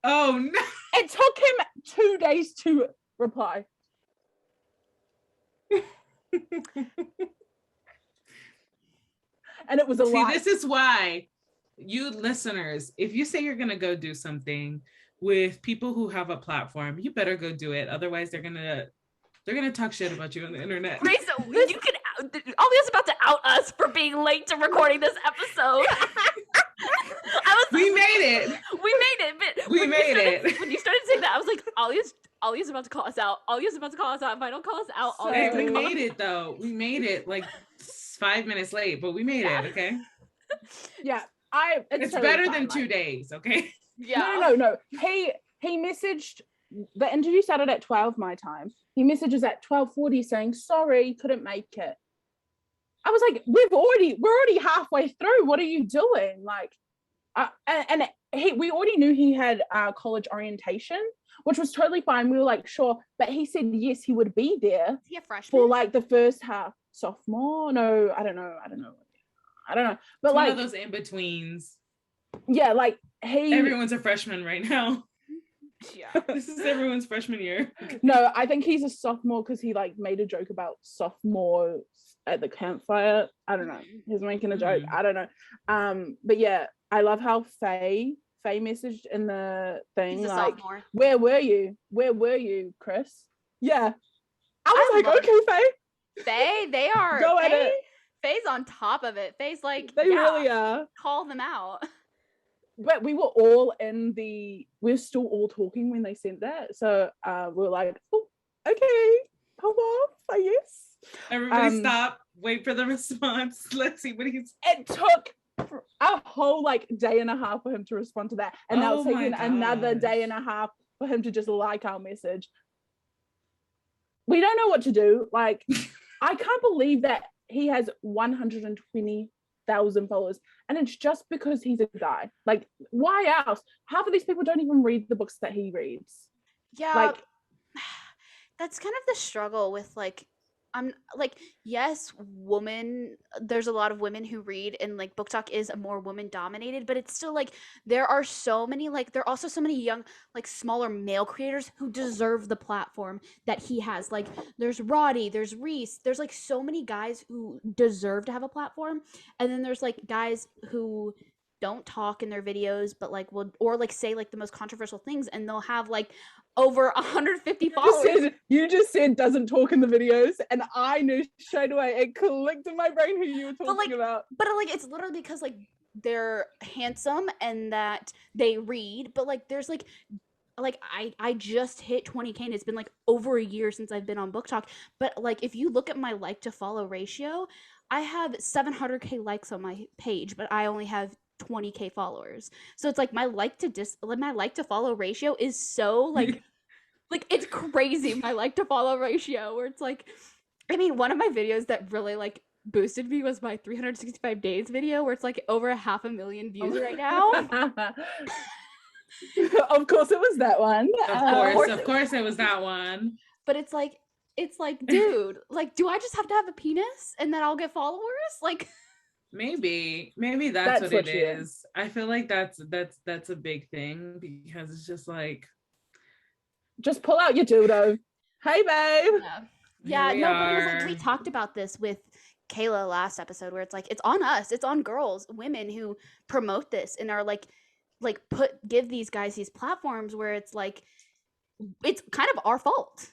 Oh no. It took him 2 days to reply. And it was a See, lie. this is why you listeners, if you say you're gonna go do something with people who have a platform, you better go do it. Otherwise, they're gonna talk shit about you on the internet. Grace, you can. Alia's about to out us for being late to recording this episode. We made it. We made it. But We made it. When you started saying that, I was like, Alia's about to call us out. Alia's about to call us out. If I don't call us out, So- Hey, Alia's we gonna call made it though. We made it like 5 minutes late, but we made it. Okay. Yeah, It's totally better fine, than 2 like- days. Okay. Yeah. No. He messaged. The interview started at 12 my time. He messages at 12:40 saying, "Sorry, couldn't make it." I was like, we're already halfway through. What are you doing? Like, we already knew he had college orientation, which was totally fine. We were like, sure, but he said yes, he would be there Is he a freshman? for like the first half. Sophomore? No, I don't know. But It's like one of those in betweens. yeah, like he. Everyone's a freshman right now. Yeah. This is everyone's freshman year. No, I think he's a sophomore because he like made a joke about sophomore at the campfire. I don't know. He's making a joke. I don't know. But yeah, I love how Faye messaged in the thing He's a like, sophomore. "Where were you? Where were you, Chris?" Yeah, I was I like, love "Okay, Faye." Faye, they are. Go at it. Faye's on top of it. Faye's like, They yeah, really are. call them out. But we were all we're still all talking when they sent that. So we were like, oh, okay, hold off, I guess. Everybody stop. Wait for the response. Let's see what he's. It took a whole like day and a half for him to respond to that. And now it's Oh my taking another gosh. day and a half for him to just like our message. We don't know what to do. Like, I can't believe that he has 120,000 followers, and it's just because he's a guy. Like, why else? Half of these people don't even read the books that he reads. Yeah. Like, That's kind of the struggle with like, I'm like, yes, there's a lot of women who read, and like BookTok is a more woman dominated, but it's still like there are so many, like there are also so many young, like smaller male creators who deserve the platform that he has. Like there's Roddy, there's Reese, there's like so many guys who deserve to have a platform, and then there's like guys who don't talk in their videos but like will, or like say like the most controversial things, and they'll have like over 150 followers. you just said doesn't talk in the videos, and I knew straight away. It clicked in my brain who you were talking about. But like it's literally because like they're handsome and that they read, but like there's like I just hit 20K, and it's been like over a year since I've been on BookTok. But like if you look at my like to follow ratio, I have 700K likes on my page, but I only have 20K followers. So it's like my like to follow ratio is so like like it's crazy, my like to follow ratio, where it's like, I mean, one of my videos that really like boosted me was my 365 days video, where it's like over 500,000 views right now. Of course it was that one. Of course it was that one. But it's like dude, like do I just have to have a penis and then I'll get followers? Like Maybe that's what it is. I feel like that's a big thing, because it's just like, just pull out your dildo. Hey, babe. Yeah, Here we no, but it was like we are. talked about this with Kayla last episode, where it's like it's on us, it's on girls, women who promote this and are like give these guys these platforms where it's like it's kind of our fault.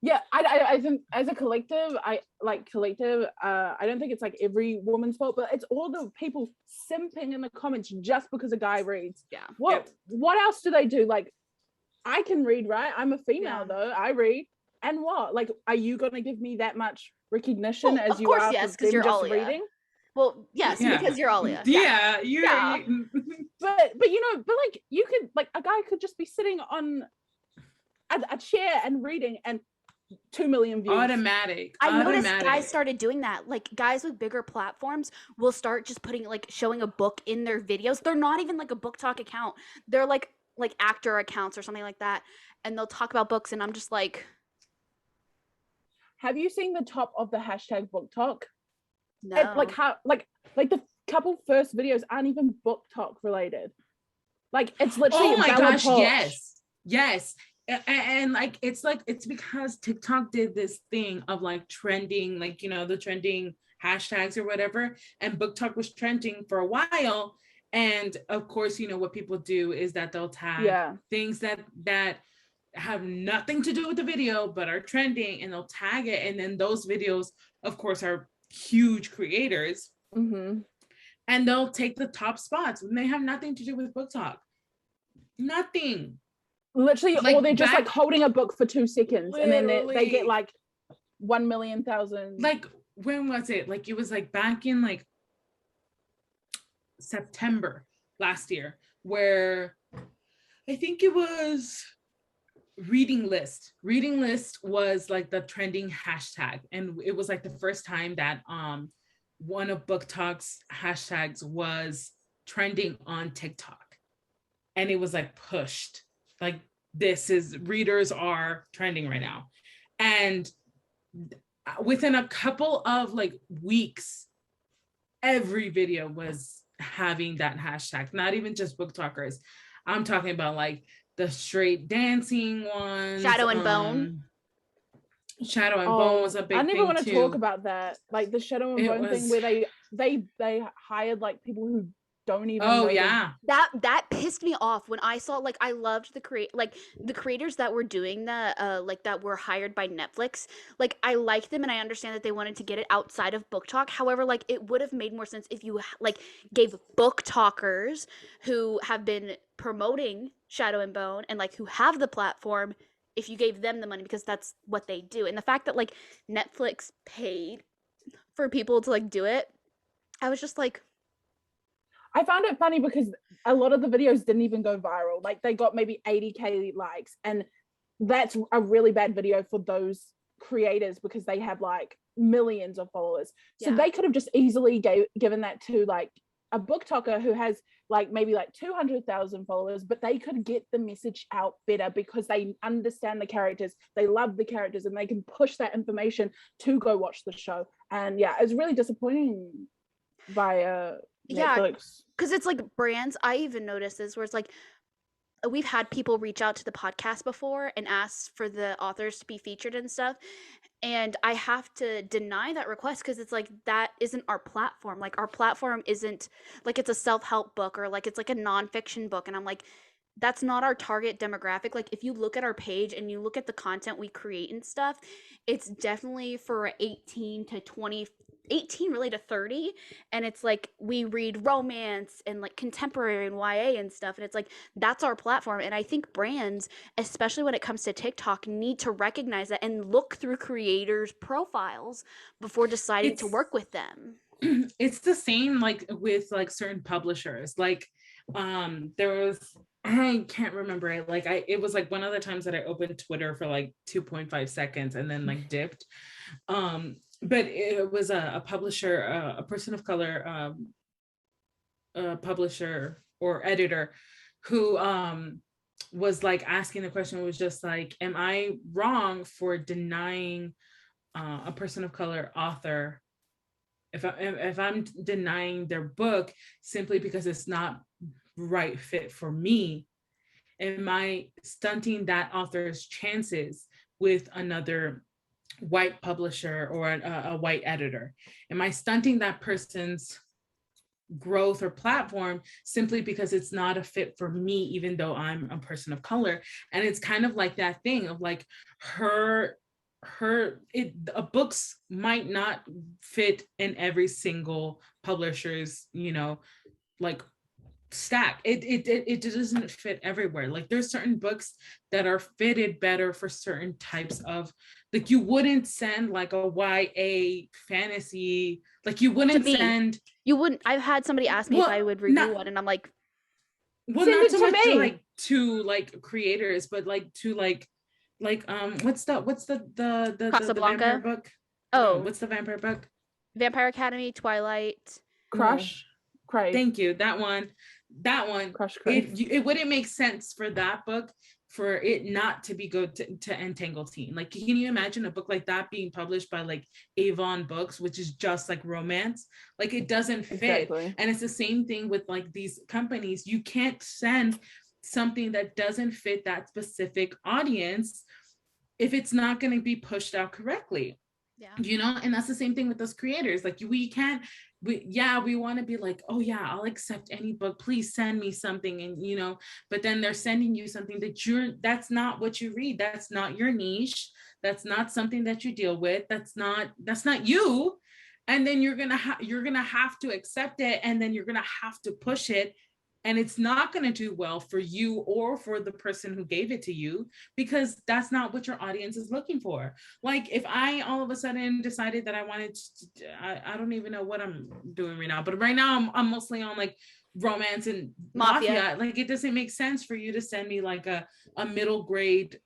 Yeah, I think as a collective, I don't think it's like every woman's fault, but it's all the people simping in the comments just because a guy reads. Yeah. What else do they do? Like, I can read, right? I'm a female though. I read. And what? Like, are you gonna give me that much recognition Well, as of you course, are yes, for 'cause them you're just Aaliyah. reading? Well, yes, Yeah. because you're Aaliyah. Yeah, you're. Yeah. But you know, but like you could, like, a guy could just be sitting on a chair and reading, and 2 million views. Automatic. I noticed guys started doing that. Like, guys with bigger platforms will start just putting, like, showing a book in their videos. They're not even like a book talk account. They're like actor accounts or something like that, and they'll talk about books, and I'm just like, have you seen the top of the hashtag book talk? no. Like, how like the couple first videos aren't even book talk related. Like, it's literally Oh my Bella gosh, Posh. yes. And like it's because TikTok did this thing of like trending, like, you know, the trending hashtags or whatever, and book talk was trending for a while. And of course, you know, what people do is that they'll tag things that have nothing to do with the video but are trending, and they'll tag it, and then those videos of course are huge creators, and they'll take the top spots when they have nothing to do with book talk. Nothing. Literally, Like, or they're just like holding a book for 2 seconds, and then they get like 1,000,000. Like, when was it? Like, it was like back in like September last year, where I think it was reading list was like the trending hashtag, and it was like the first time that one of book talk's hashtags was trending on TikTok, and it was like pushed, like, this is, readers are trending right now. And within a couple of like weeks, every video was having that hashtag, not even just book talkers. I'm talking about like the straight dancing ones. Shadow and Bone. Shadow and Bone was a big thing. I never want to too. talk about that. Like the Shadow and Bone thing where they hired like people who don't even know that pissed me off when I saw, like, I loved the creators that were doing that, like, that were hired by Netflix. Like, I like them, and I understand that they wanted to get it outside of book talk. However, like, it would have made more sense if you like gave book talkers who have been promoting Shadow and Bone and like who have the platform, if you gave them the money, because that's what they do. And the fact that like Netflix paid for people to like do it, I was just like, I found it funny because a lot of the videos didn't even go viral. Like, they got maybe 80K likes, and that's a really bad video for those creators because they have like millions of followers. So they could have just easily given that to like a book talker who has like maybe like 200,000 followers, but they could get the message out better because they understand the characters, they love the characters, and they can push that information to go watch the show. And yeah, it's really disappointing by Netflix. because it's like brands. I even noticed this where it's like we've had people reach out to the podcast before and ask for the authors to be featured and stuff, and I have to deny that request because it's like that isn't our platform. Like, our platform isn't like it's a self-help book or like it's like a nonfiction book, and I'm like, that's not our target demographic. Like, if you look at our page and you look at the content we create and stuff, it's definitely for 18 to 20, 18 really to 30, and it's like we read romance and like contemporary and YA and stuff, and it's like that's our platform. And I think brands, especially when it comes to TikTok, need to recognize that and look through creators' profiles before deciding to work with them. It's the same like with like certain publishers. Like there was, I can't remember it. Like it was like one of the times that I opened Twitter for like 2.5 seconds and then like dipped. But it was a publisher, a person of color, a publisher or editor who was like asking the question, was just like, am I wrong for denying a person of color author if I'm denying their book simply because it's not right fit for me? Am I stunting that author's chances with another white publisher or a white editor? Am I stunting that person's growth or platform simply because it's not a fit for me, even though I'm a person of color? And it's kind of like that thing of like books might not fit in every single publisher's, like stack. It doesn't fit everywhere. Like there's certain books that are fitted better for certain types of, like you wouldn't send like a YA fantasy, like you wouldn't send. You wouldn't. I've had somebody ask me if I would review one, and I'm like, well, send not it so to much me. to like to like creators, but like to like what's the Casablanca? vampire book? Oh, What's the vampire book? Vampire Academy, Twilight. Crush. Crave. Thank you. That one. Crush Crave. It wouldn't make sense for that book for it not to be good to Entangle Teen. Like, can you imagine a book like that being published by like Avon Books, which is just like romance? Like it doesn't fit. Exactly. And it's the same thing with like these companies. You can't send something that doesn't fit that specific audience if it's not going to be pushed out correctly. Yeah. And that's the same thing with those creators. Like we want to be like, oh yeah, I'll accept any book, please send me something. And but then they're sending you something that's not what you read, that's not your niche, that's not something that you deal with, that's not you. And then you're gonna have to accept it, and then you're gonna have to push it, and it's not going to do well for you or for the person who gave it to you, because that's not what your audience is looking for. Like if I all of a sudden decided that I wanted to, I don't even know what I'm doing right now, but right now I'm mostly on like romance and mafia. Like it doesn't make sense for you to send me like a middle grade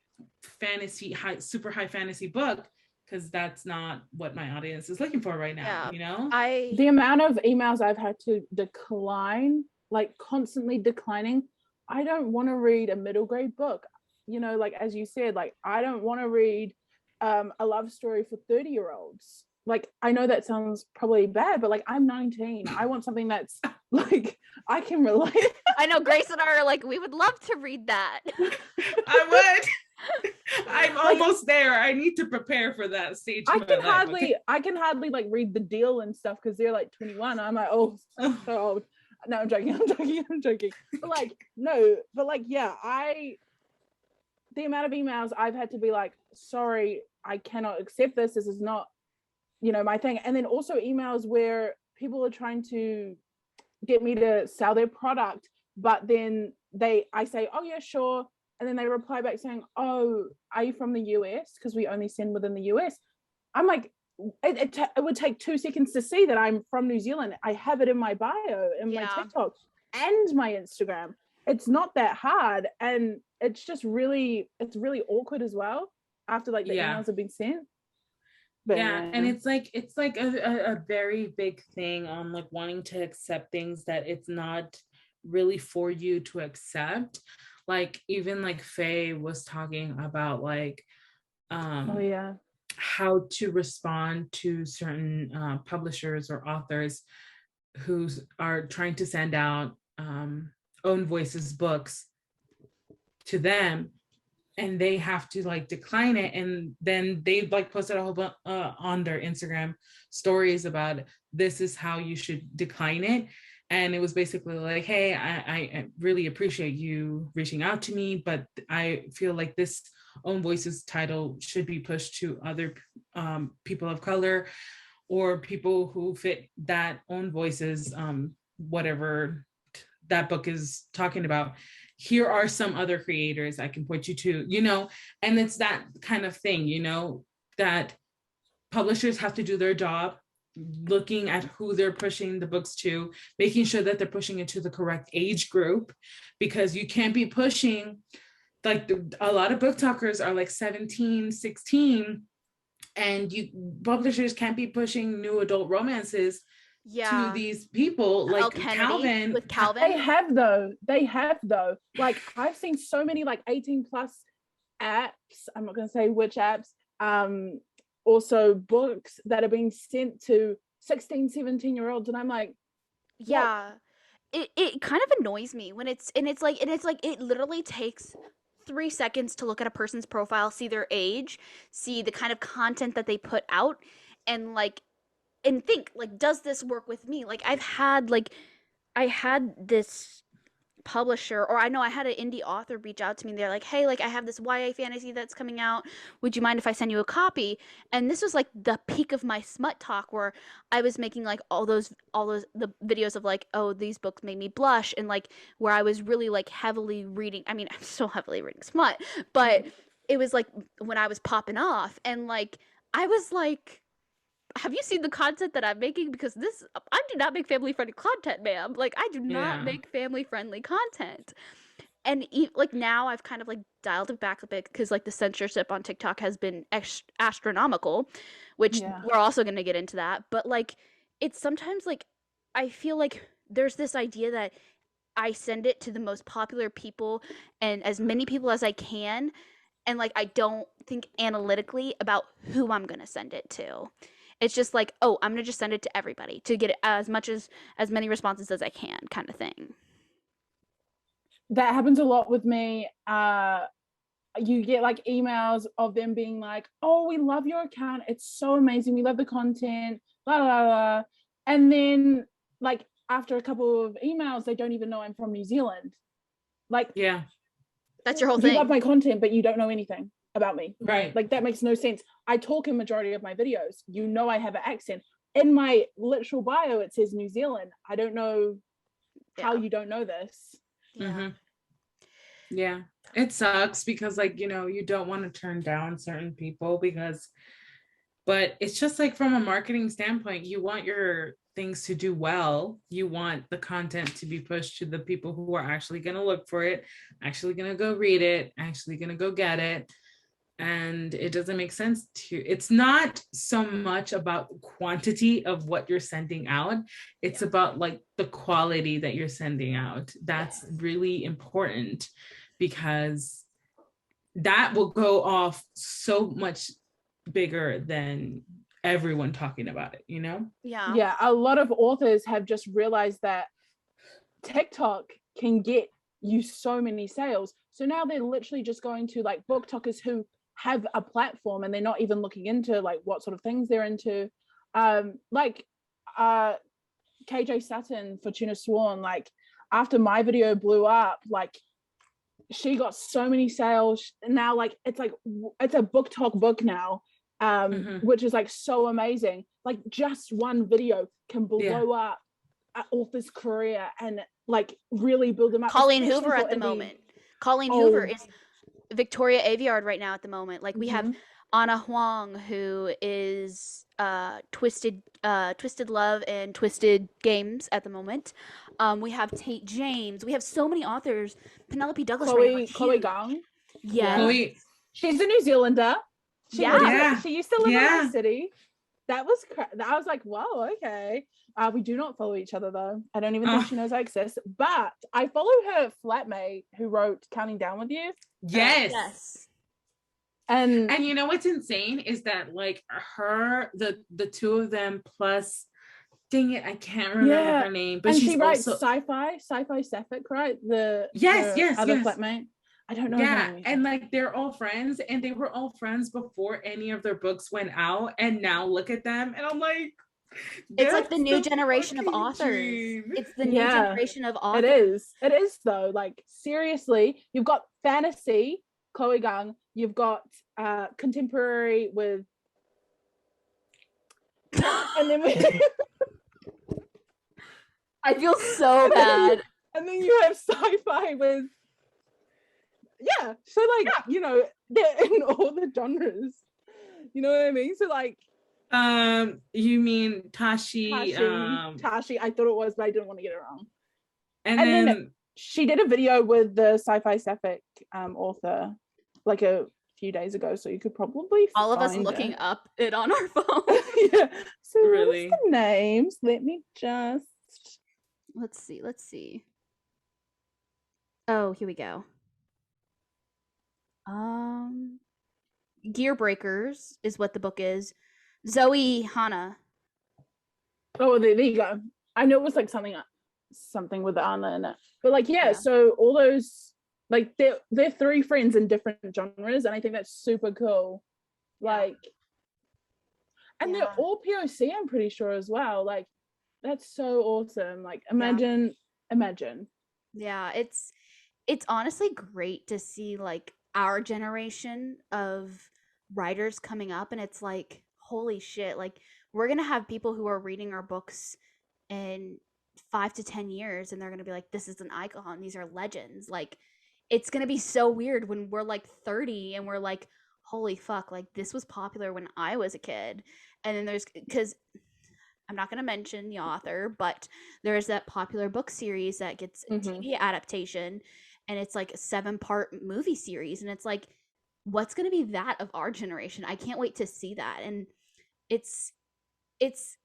fantasy, super high fantasy book, because that's not what my audience is looking for right now. The amount of emails I've had to decline, like constantly declining. I don't want to read a middle grade book, like as you said, like I don't want to read a love story for 30-year-olds. Like I know that sounds probably bad, but like I'm 19, I want something that's like I can relate. I know Grace and I are like, we would love to read that. I would. I'm almost there. I need to prepare for that stage. I can hardly like read The Deal and stuff because they're like 21. I'm like, oh, so old. No, I'm joking. But like, no, but like, yeah, the amount of emails I've had to be like, sorry, I cannot accept this. This is not, my thing. And then also emails where people are trying to get me to sell their product, but then I say, oh yeah, sure. And then they reply back saying, oh, are you from the US? Because we only send within the US. I'm like, it would take 2 seconds to see that I'm from New Zealand. I have it in my bio, in my TikTok and my Instagram. It's not that hard. And it's just really awkward as well after like the emails have been sent. But, and it's like a very big thing on like wanting to accept things that it's not really for you to accept. Like even like Faye was talking about like how to respond to certain publishers or authors who are trying to send out Own Voices books to them, and they have to like decline it, and then they like posted a whole bunch on their Instagram stories about this is how you should decline it. And it was basically like, hey, I really appreciate you reaching out to me, but I feel like this Own Voices title should be pushed to other people of color or people who fit that Own Voices, whatever that book is talking about. Here are some other creators I can point you to, and it's that kind of thing, that publishers have to do their job, looking at who they're pushing the books to, making sure that they're pushing it to the correct age group, because you can't be pushing, like a lot of book talkers are like 17, 16, and publishers can't be pushing new adult romances to these people like Calvin. With Calvin. They have though. Like I've seen so many like 18 plus apps, I'm not going to say which apps, also books that are being sent to 16, 17-year-olds, and I'm like, it kind of annoys me when it literally takes 3 seconds to look at a person's profile, see their age, see the kind of content that they put out, and like, and think like, does this work with me? Like I had this publisher, or I know I had an indie author reach out to me. They're like, hey, like I have this YA fantasy that's coming out, would you mind if I send you a copy? And this was like the peak of my smut talk, where I was making like all those the videos of like, oh, these books made me blush, and like where I was really like heavily reading, I mean, I'm still heavily reading smut, but it was like when I was popping off, and like I was like, have you seen the content that I'm making? Because this, I do not make family friendly content, ma'am. Like, I do not make family friendly content. And like now I've kind of like dialed it back a bit, because like the censorship on TikTok has been astronomical, which we're also going to get into that. But like, it's sometimes like, I feel like there's this idea that I send it to the most popular people and as many people as I can. And like, I don't think analytically about who I'm going to send it to. It's just like, oh, I'm gonna just send it to everybody to get as many responses as I can, kind of thing. That happens a lot with me. You get like emails of them being like, oh, we love your account, it's so amazing, we love the content, blah blah blah. And then like after a couple of emails, they don't even know I'm from New Zealand. Like, that's your whole thing. You love my content, but you don't know anything about me, right? Like, that makes no sense. I talk in majority of my videos, you know, I have an accent. In my literal bio it says New Zealand. I don't know how you don't know this. It sucks, because like, you know, you don't want to turn down certain people, but it's just like, from a marketing standpoint, you want your things to do well. You want the content to be pushed to the people who are actually going to look for it, actually going to go read it, actually going to go get it. And it doesn't make sense it's not so much about quantity of what you're sending out. It's about like the quality that you're sending out. That's really important, because that will go off so much bigger than everyone talking about it, you know? Yeah, a lot of authors have just realized that TikTok can get you so many sales. So now they're literally just going to like booktokers who have a platform, and they're not even looking into like what sort of things they're into. KJ Sutton, Fortuna Sworn, like after my video blew up, like she got so many sales. Now like it's a BookTok book now, which is like so amazing. Like just one video can blow up an author's career and like really build them up. Colleen Hoover at the moment. Colleen Hoover is Victoria Aveyard right now at the moment. Like we have Anna Huang, who is Twisted Love and Twisted Games at the moment. We have Tate James. We have so many authors. Penelope Douglas. Chloe Gong. Yeah. She's a New Zealander. She used to live in my city. That was I was like, whoa, okay. We do not follow each other though. I don't even think she knows I exist. But I follow her flatmate who wrote Counting Down with You. Yes. And you know what's insane is that like the two of them plus, dang it, I can't remember her name, but she writes sci-fi Sapphic, right? The other flatmate. I don't know. And like they're all friends, and they were all friends before any of their books went out, and now look at them, and I'm like, it's like the new generation of authors. It's the new generation of authors. It is though. Like seriously, you've got fantasy, Chloe Gong. You've got contemporary with, and then I feel so bad. And then you have sci-fi with. So like you know, they're in all the genres, you know what I mean? So like you mean Tashi, I thought it was, but I didn't want to get it wrong. And then she did a video with the sci-fi Sapphic author like a few days ago, so you could probably all of us looking up it on our phone. So really, what's the names? Let me just let's see. Oh, here we go. Gear Breakers is what the book is. Zoe Hana. Oh, there you go. I know it was like something with the Anna in it, but like so all those Like they're three friends in different genres, and I think that's super cool. Like, and they're all POC, I'm pretty sure as well. Like, that's so awesome. Like, imagine. Yeah, it's honestly great to see like our generation of writers coming up, and it's like, holy shit, like we're gonna have people who are reading our books in 5 to 10 years, and they're gonna be like, this is an icon, these are legends. Like, it's gonna be so weird when we're like 30 and we're like, holy fuck, like this was popular when I was a kid. And then there's, because I'm not going to mention the author, but there's that popular book series that gets a TV adaptation, and it's like a 7-part movie series, and it's like, what's going to be that of our generation? I can't wait to see that. And it's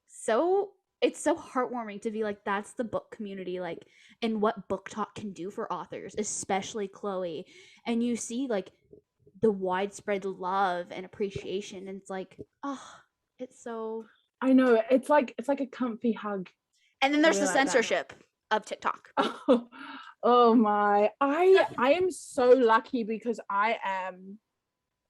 so heartwarming to be like, that's the book community, like, and what Book Talk can do for authors, especially Chloe. And you see like the widespread love and appreciation, and it's like, oh, it's so, I know, it's like a comfy hug. and then there's really the like censorship of TikTok. Oh my, I am so lucky because I'm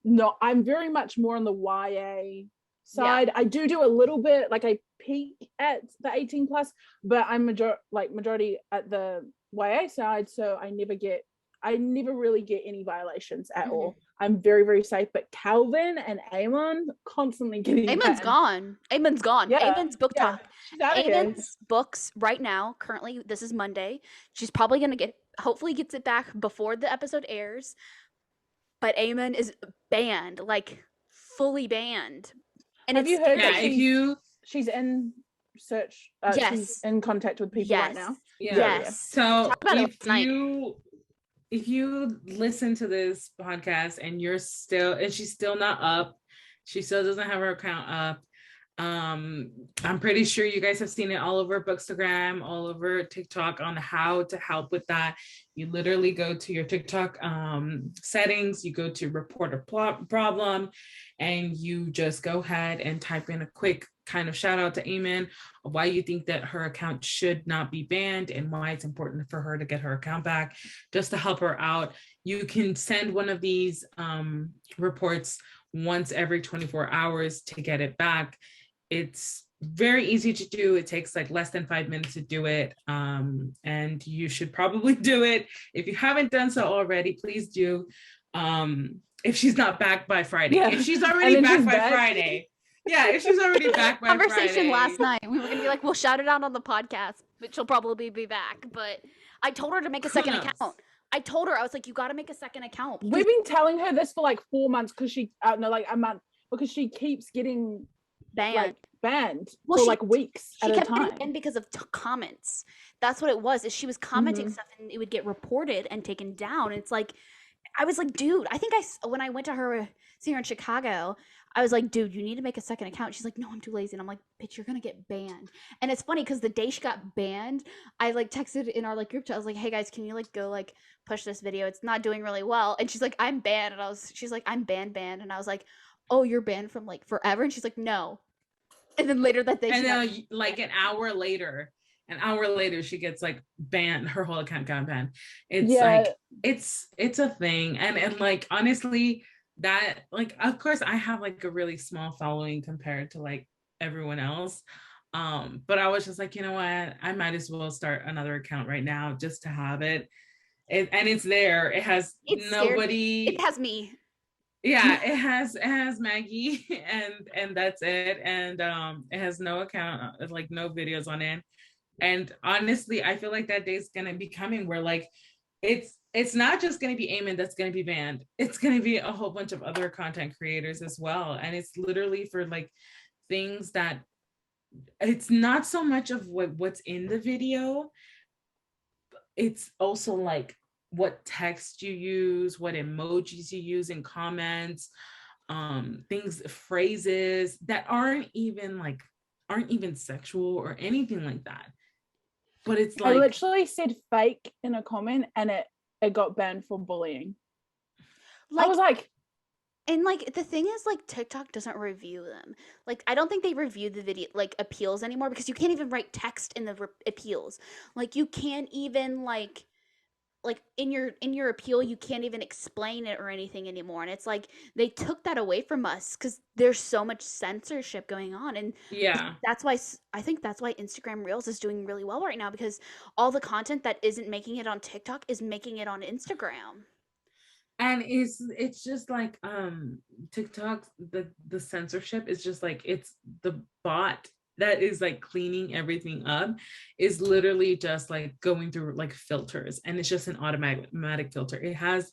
very much more on the YA side. I do a little bit, like I peak at the 18 plus, but I'm majority at the YA side, so I never really get any violations at all. I'm very, very safe. But Calvin and Amon constantly getting Amon's gone. Amon's gone. Yeah, Amon's Book Talk. She's out of here. Amon's books right now, currently, this is Monday. She's probably going to hopefully gets it back before the episode airs. But Amon is banned, like fully banned. And have you heard that she's in search? Yes. She's in contact with people right now. Yes. So if you listen to this podcast and she's still not up, she still doesn't have her account up. I'm pretty sure you guys have seen it all over Bookstagram, all over TikTok on how to help with that. You literally go to your TikTok settings, you go to report a problem, and you just go ahead and type in a quick kind of shout out to Amen of why you think that her account should not be banned and why it's important for her to get her account back, just to help her out. You can send one of these reports once every 24 hours to get it back. It's very easy to do. It takes like less than 5 minutes to do it. And you should probably do it. If you haven't done so already, please do. If she's not back by Friday. Yeah. If she's already back by Friday. Yeah, if she's already back by Conversation Friday. last night. We were going to be like, we'll shout it out on the podcast, but she'll probably be back. But I told her to make a second account. I told her, I was like, you got to make a second account. We've been telling her this for like 4 months because a month, because she keeps getting banned for like weeks at a time. She kept getting because of comments. That's what it was. Is she was commenting stuff and it would get reported and taken down. And it's like, I was like, dude, I think when I went to her, see her in Chicago, I was like, dude, you need to make a second account. She's like, no, I'm too lazy. And I'm like, bitch, you're gonna get banned. And it's funny because the day she got banned, I like texted in our like group chat. I was like, hey guys, can you like go like push this video? It's not doing really well. And she's like, I'm banned. And she's like, I'm banned. And I was like, oh, you're banned from like forever? And she's like, no. And then later that day, and then like an hour later, she gets like banned. Her whole account got banned. It's like it's a thing. And like honestly, that like of course I have like a really small following compared to like everyone else. But I was just like, you know what? I might as well start another account right now just to have it. And it's there. It has nobody. It has me. Yeah, it has Maggie and that's it. And it has no account, like no videos on it. And honestly, I feel like that day's gonna be coming where like it's not just gonna be Eamon that's gonna be banned. It's gonna be a whole bunch of other content creators as well. And it's literally for like things that it's not so much of what's in the video. It's also like what text you use, what emojis you use in comments, things, phrases that aren't even sexual or anything like that. But it's like I literally said fake in a comment and it got banned for bullying. Like, I was like, and like the thing is like TikTok doesn't review them. Like I don't think they review the video like appeals anymore because you can't even write text in the appeals. Like you can't even like like in your appeal, you can't even explain it or anything anymore. And it's like they took that away from us because there's so much censorship going on. And Yeah. that's why I think that's why Instagram Reels is doing really well right now, because all the content that isn't making it on TikTok is making it on Instagram. And it's just like TikTok, the censorship is just like, it's the bot that is like cleaning everything up is literally just like going through like filters, and it's just an automatic filter. It has,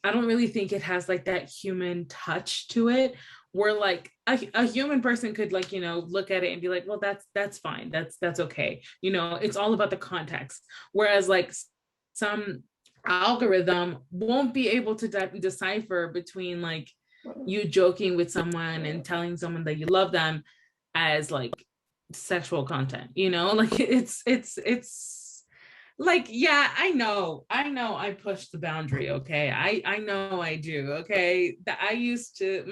I don't really think it has like that human touch to it, where like a human person could like, you know, look at it and be like, well, that's fine, that's okay, you know, it's all about the context. Whereas like some algorithm won't be able to decipher between like you joking with someone and telling someone that you love them as like sexual content, you know, like it's like, yeah, I know I pushed the boundary, okay, I know I do, okay, that I used to,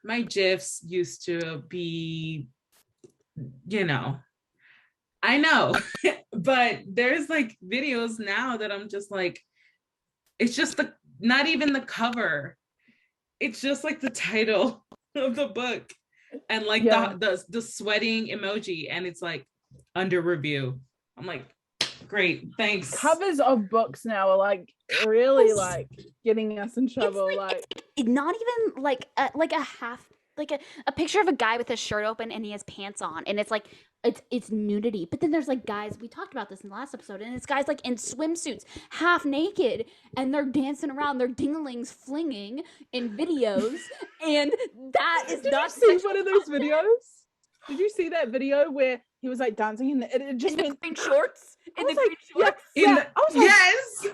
my gifs used to be, you know, I know. But there's like videos now that I'm just like, it's just the, not even the cover, it's just like the title of the book and like the sweating emoji, and it's like under review. I'm like, great, thanks. Covers of books now are like really like getting us in trouble. Like not even like a half, like a picture of a guy with his shirt open and he has pants on, and it's like it's nudity. But then there's like guys, we talked about this in the last episode, and it's guys like in swimsuits, half naked, and they're dancing around, their dinglings flinging in videos, and that is Did not you see one of those videos? Did you see that video where he was like dancing and it just in the green shorts? In the like, green shorts? Yeah, I was like, yes.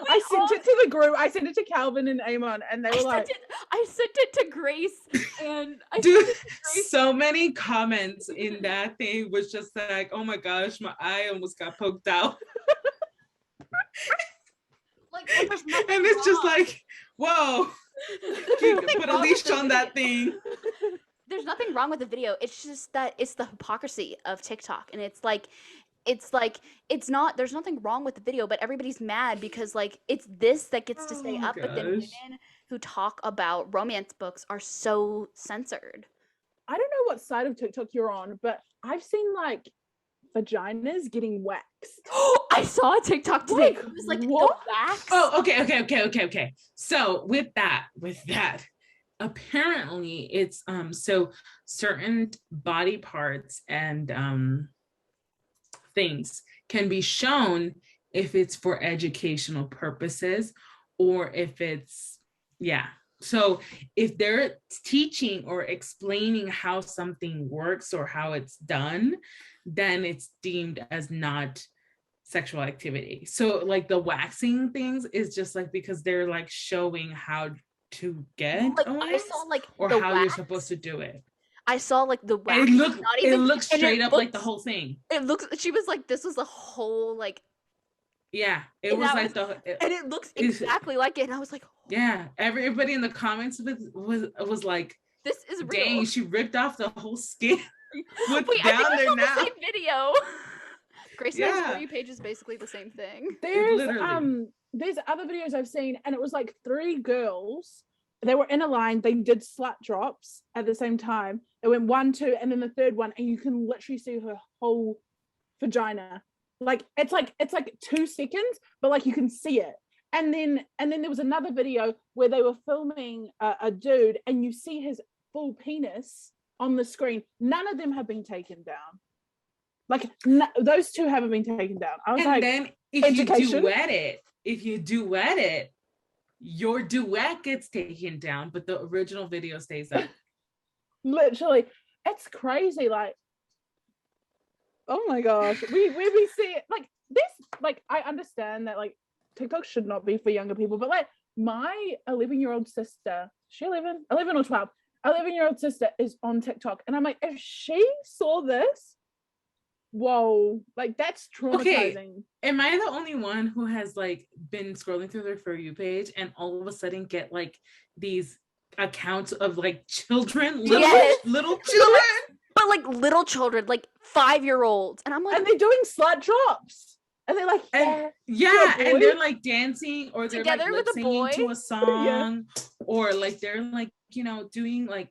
I sent it to the group. I sent it to Calvin and Amon, and they were like, I sent it to Grace, and I dude, sent it to Grace. so many comments in that thing was just like, oh my gosh, my eye almost got poked out. Like, and it's just like, whoa, put a leash on that thing. There's nothing wrong with the video. It's just that it's the hypocrisy of TikTok, and it's like it's not, there's nothing wrong with the video, but everybody's mad because like it's this that gets to stay up, but then women who talk about romance books are so censored. I don't know what side of TikTok you're on, but I've seen like vaginas getting waxed. I saw a TikTok today. Like, It was like what? the wax. Oh, okay. So with that, apparently it's so certain body parts and things can be shown if it's for educational purposes or if it's, yeah. So if they're teaching or explaining how something works or how it's done, then it's deemed as not sexual activity. So like the waxing things is just like because they're like showing how to get like, a wax, I saw like or the how wax. you're supposed to do it. I saw like the wax. It looks straight up like the whole thing. It looks, she was like, this was a whole like, yeah, it was like and it looks exactly like it, and I was like, yeah, everybody in the comments was like, this is real. Dang, she ripped off the whole skin. What's Wait, down I think there it's now? the same video. Grace and Yeah. For You page is basically the same thing. There's other videos I've seen, and it was like 3 girls. They were in a line. They did slut drops at the same time. It went 1, 2, and then the third one, and you can literally see her whole vagina. Like it's like 2 seconds, but like you can see it. And then there was another video where they were filming a dude, and you see his full penis on the screen. None of them have been taken down. Like those 2 haven't been taken down. I was and like, then if you duet it, your duet gets taken down, but the original video stays up. Literally, it's crazy. Like, oh my gosh, we see it like this. Like, I understand that like TikTok should not be for younger people, but like my 11-year-old sister, she 11 or 12, 11-year-old sister is on TikTok, and I'm like, if she saw this, whoa, like that's traumatizing. Okay, am I the only one who has like been scrolling through their For You page and all of a sudden get like these accounts of like children, little children, but like little children, like 5-year-olds, and I'm like, and they're doing slut drops. And they're like, and they're like dancing, or they're Together like with lip a singing boy? to a song, or like they're like, you know, doing like,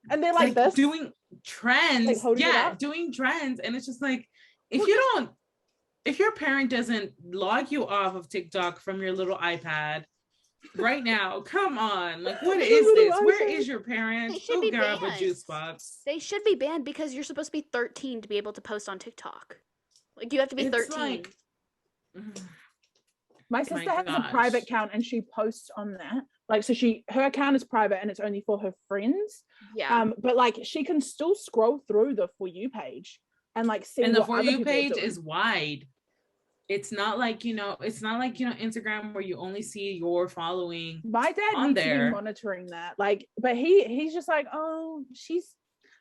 and they're like this, doing trends, like holding it up. doing trends. And it's just like, if your parent doesn't log you off of TikTok from your little iPad right now, come on, like, what is this? Where is your parent? They should Go be grab a banned. juice box. They should be banned because you're supposed to be 13 to be able to post on TikTok. Like, you have to be It's 13. My sister has a private account and she posts on that. Like, so her account is private and it's only for her friends. Yeah. But like she can still scroll through the For You page and like see. And the what For other You people are page doing. is wide. It's not like, you know, Instagram where you only see your following. My dad on needs there. to be monitoring that. Like, but he's just like, oh, she's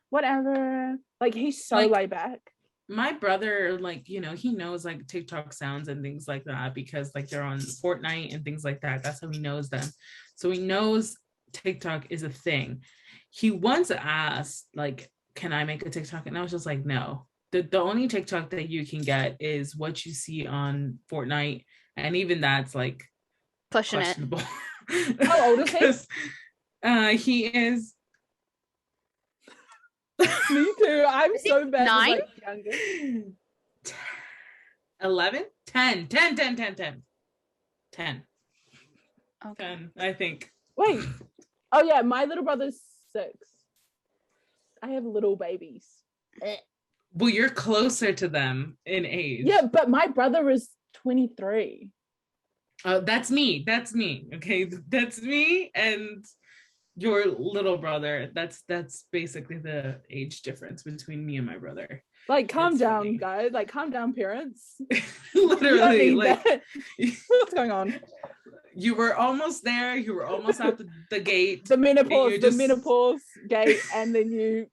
whatever. Like, he's so Like, laid back. My brother, like, you know, he knows like TikTok sounds and things like that because like they're on Fortnite and things like that. That's how he knows them. So he knows TikTok is a thing. He once asked, like, can I make a TikTok? And I was just like, no. The only TikTok that you can get is what you see on Fortnite. And even that's like Pushing questionable. How old is he? He is Me too. I'm so bad. 9? Like, younger. 11? 10. Okay. 10, I think. Wait. Oh yeah, my little brother's 6. I have little babies. Well, you're closer to them in age. Yeah, but my brother is 23. That's me. Okay, that's me and your little brother. That's basically the age difference between me and my brother. Like, calm That's down, funny. guys. Like, calm down, parents. Literally, like what's going on? you were almost there. You were almost out the gate. The menopause, just... menopause gate, and then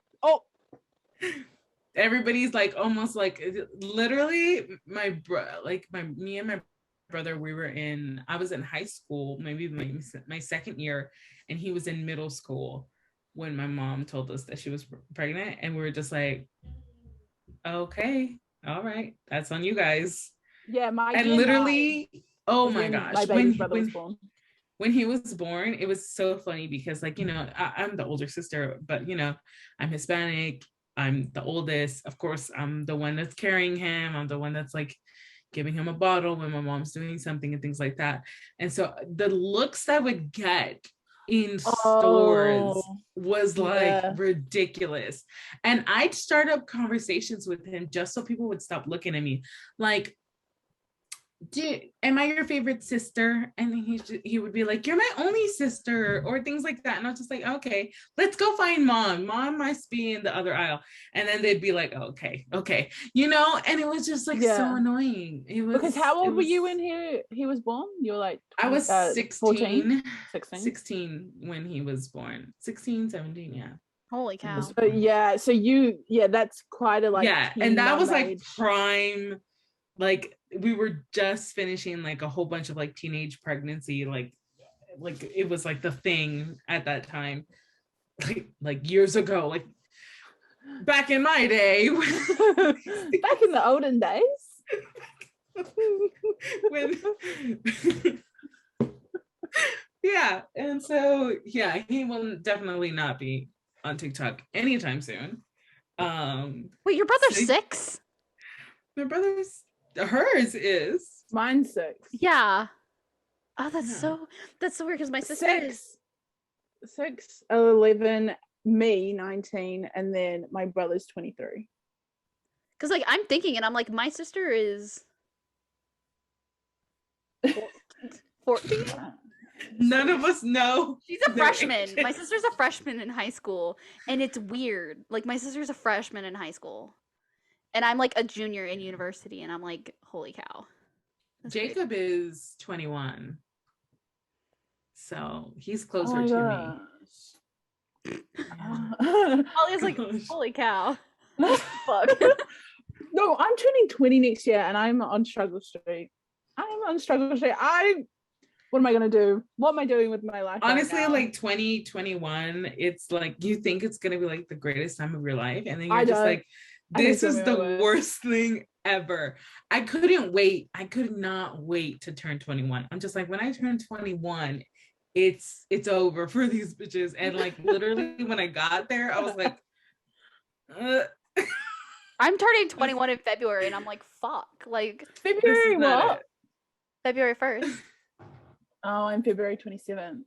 everybody's like almost like literally me and my brother, I was in high school, maybe my second year, and he was in middle school when my mom told us that she was pregnant, and we were just like, okay, all right, that's on you guys. Yeah, and literally, oh my gosh, my baby's brother was born. When he was born, it was so funny because, like, you know, I'm the older sister, but, you know, I'm Hispanic. I'm the oldest. Of course, I'm the one that's carrying him. I'm the one that's like giving him a bottle when my mom's doing something and things like that. And so the looks that I would get in stores was like ridiculous. And I'd start up conversations with him just so people would stop looking at me like, am I your favorite sister? And he would be like, you're my only sister, or things like that. And I was just like, okay, let's go find mom must be in the other aisle. And then they'd be like, okay, you know. And it was just like so annoying. It was, because how old were you when he was born? You were like 20, I was 16 16 when he was born. 16, 17, yeah. Holy cow. So that's quite a like, and that was like prime. Like, we were just finishing like a whole bunch of like teenage pregnancy, like it was like the thing at that time, like years ago, like back in my day. Back in the olden days. And so he will definitely not be on TikTok anytime soon. Wait, your brother's 6? My brother's hers is. Mine's 6. Yeah. Oh, that's so weird because my sister is 6, 11, me 19, and then my brother's 23. Because like I'm thinking, and I'm like, my sister is 14. None of us know. She's a freshman. My sister's a freshman in high school, and it's weird. Like, my sister's a freshman in high school, and I'm like a junior in university, and I'm like, holy cow. That's Jacob is 21, so he's closer to me. Ollie's like, holy cow. Fuck. No, I'm turning 20 next year, and I'm on Struggle Street. What am I gonna do? What am I doing with my life? Honestly, right like 2021, it's like you think it's gonna be like the greatest time of your life, and then you're just like, This is the worst thing ever. I couldn't wait. I could not wait to turn 21. I'm just like, when I turn 21, it's over for these bitches. And like literally when I got there, I was like, I'm turning 21 in February, and I'm like, fuck. Like, February what? February 1st. Oh, I'm February 27th.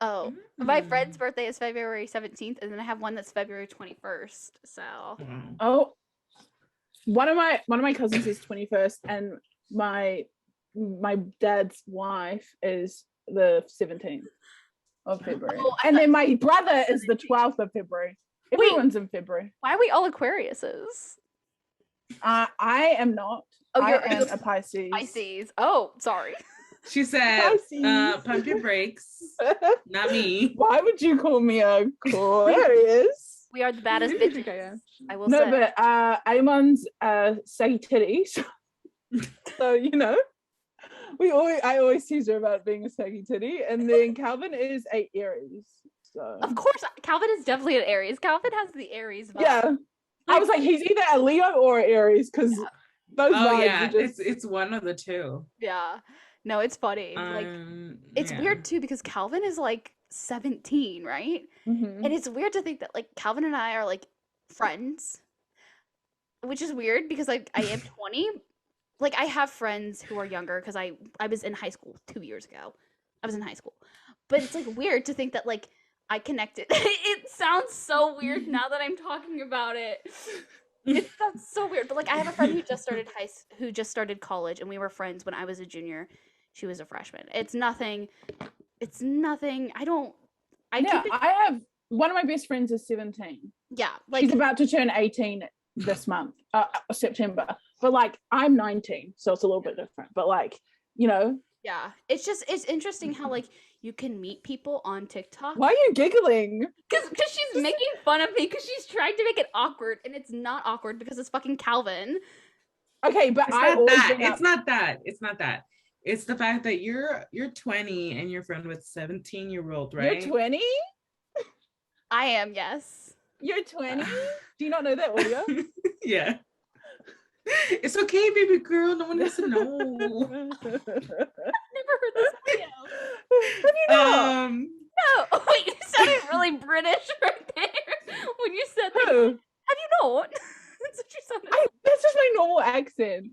Oh, my friend's birthday is February 17th, and then I have one that's February 21st. So. Oh, one of my cousins is 21st, and my dad's wife is the 17th of February. Oh, and then my brother is the 12th of February. Everyone's in February. Why are we all Aquariuses? I am not. Oh, I am a Pisces. Pisces. Oh, sorry. She said, pump your brakes. Not me. Why would you call me a Aquarius? We are the baddest bitches. I will say. No, but Amon's saggy titties. So, you know, I always tease her about being a saggy titty. And then Calvin is a Aries. So of course, Calvin is definitely an Aries. Calvin has the Aries vibe. Yeah. I was like, he's either a Leo or an Aries, because those vibes are just... it's one of the two. Yeah. No, it's funny. Like, it's weird too, because Calvin is like 17, right? Mm-hmm. And it's weird to think that like Calvin and I are like friends, which is weird because like I am 20. Like, I have friends who are younger because I was in high school 2 years ago. I was in high school. But it's like weird to think that like I connected. It sounds so weird now that I'm talking about it. It sounds so weird. But like, I have a friend who just started college, and we were friends when I was a junior. She was a freshman. It's nothing. I have one of my best friends is 17. Yeah, like she's about to turn 18 this month, September. But like, I'm 19, so it's a little bit different. But like, you know. Yeah, it's interesting how like you can meet people on TikTok. Why are you giggling? Because she's making fun of me because she's trying to make it awkward, and it's not awkward because it's fucking Calvin. Okay, but it's not that. It's the fact that you're 20 and you're friend with 17-year-old, right? You're 20? I am, yes. You're 20? Do you not know that, Aaliyah? Yeah. It's okay, baby girl. No one has to know. I've never heard this audio. Have you not? No. Wait, you sounded really British right there when you said that. Who? Have you not? That's what you sounded. That's just my normal accent.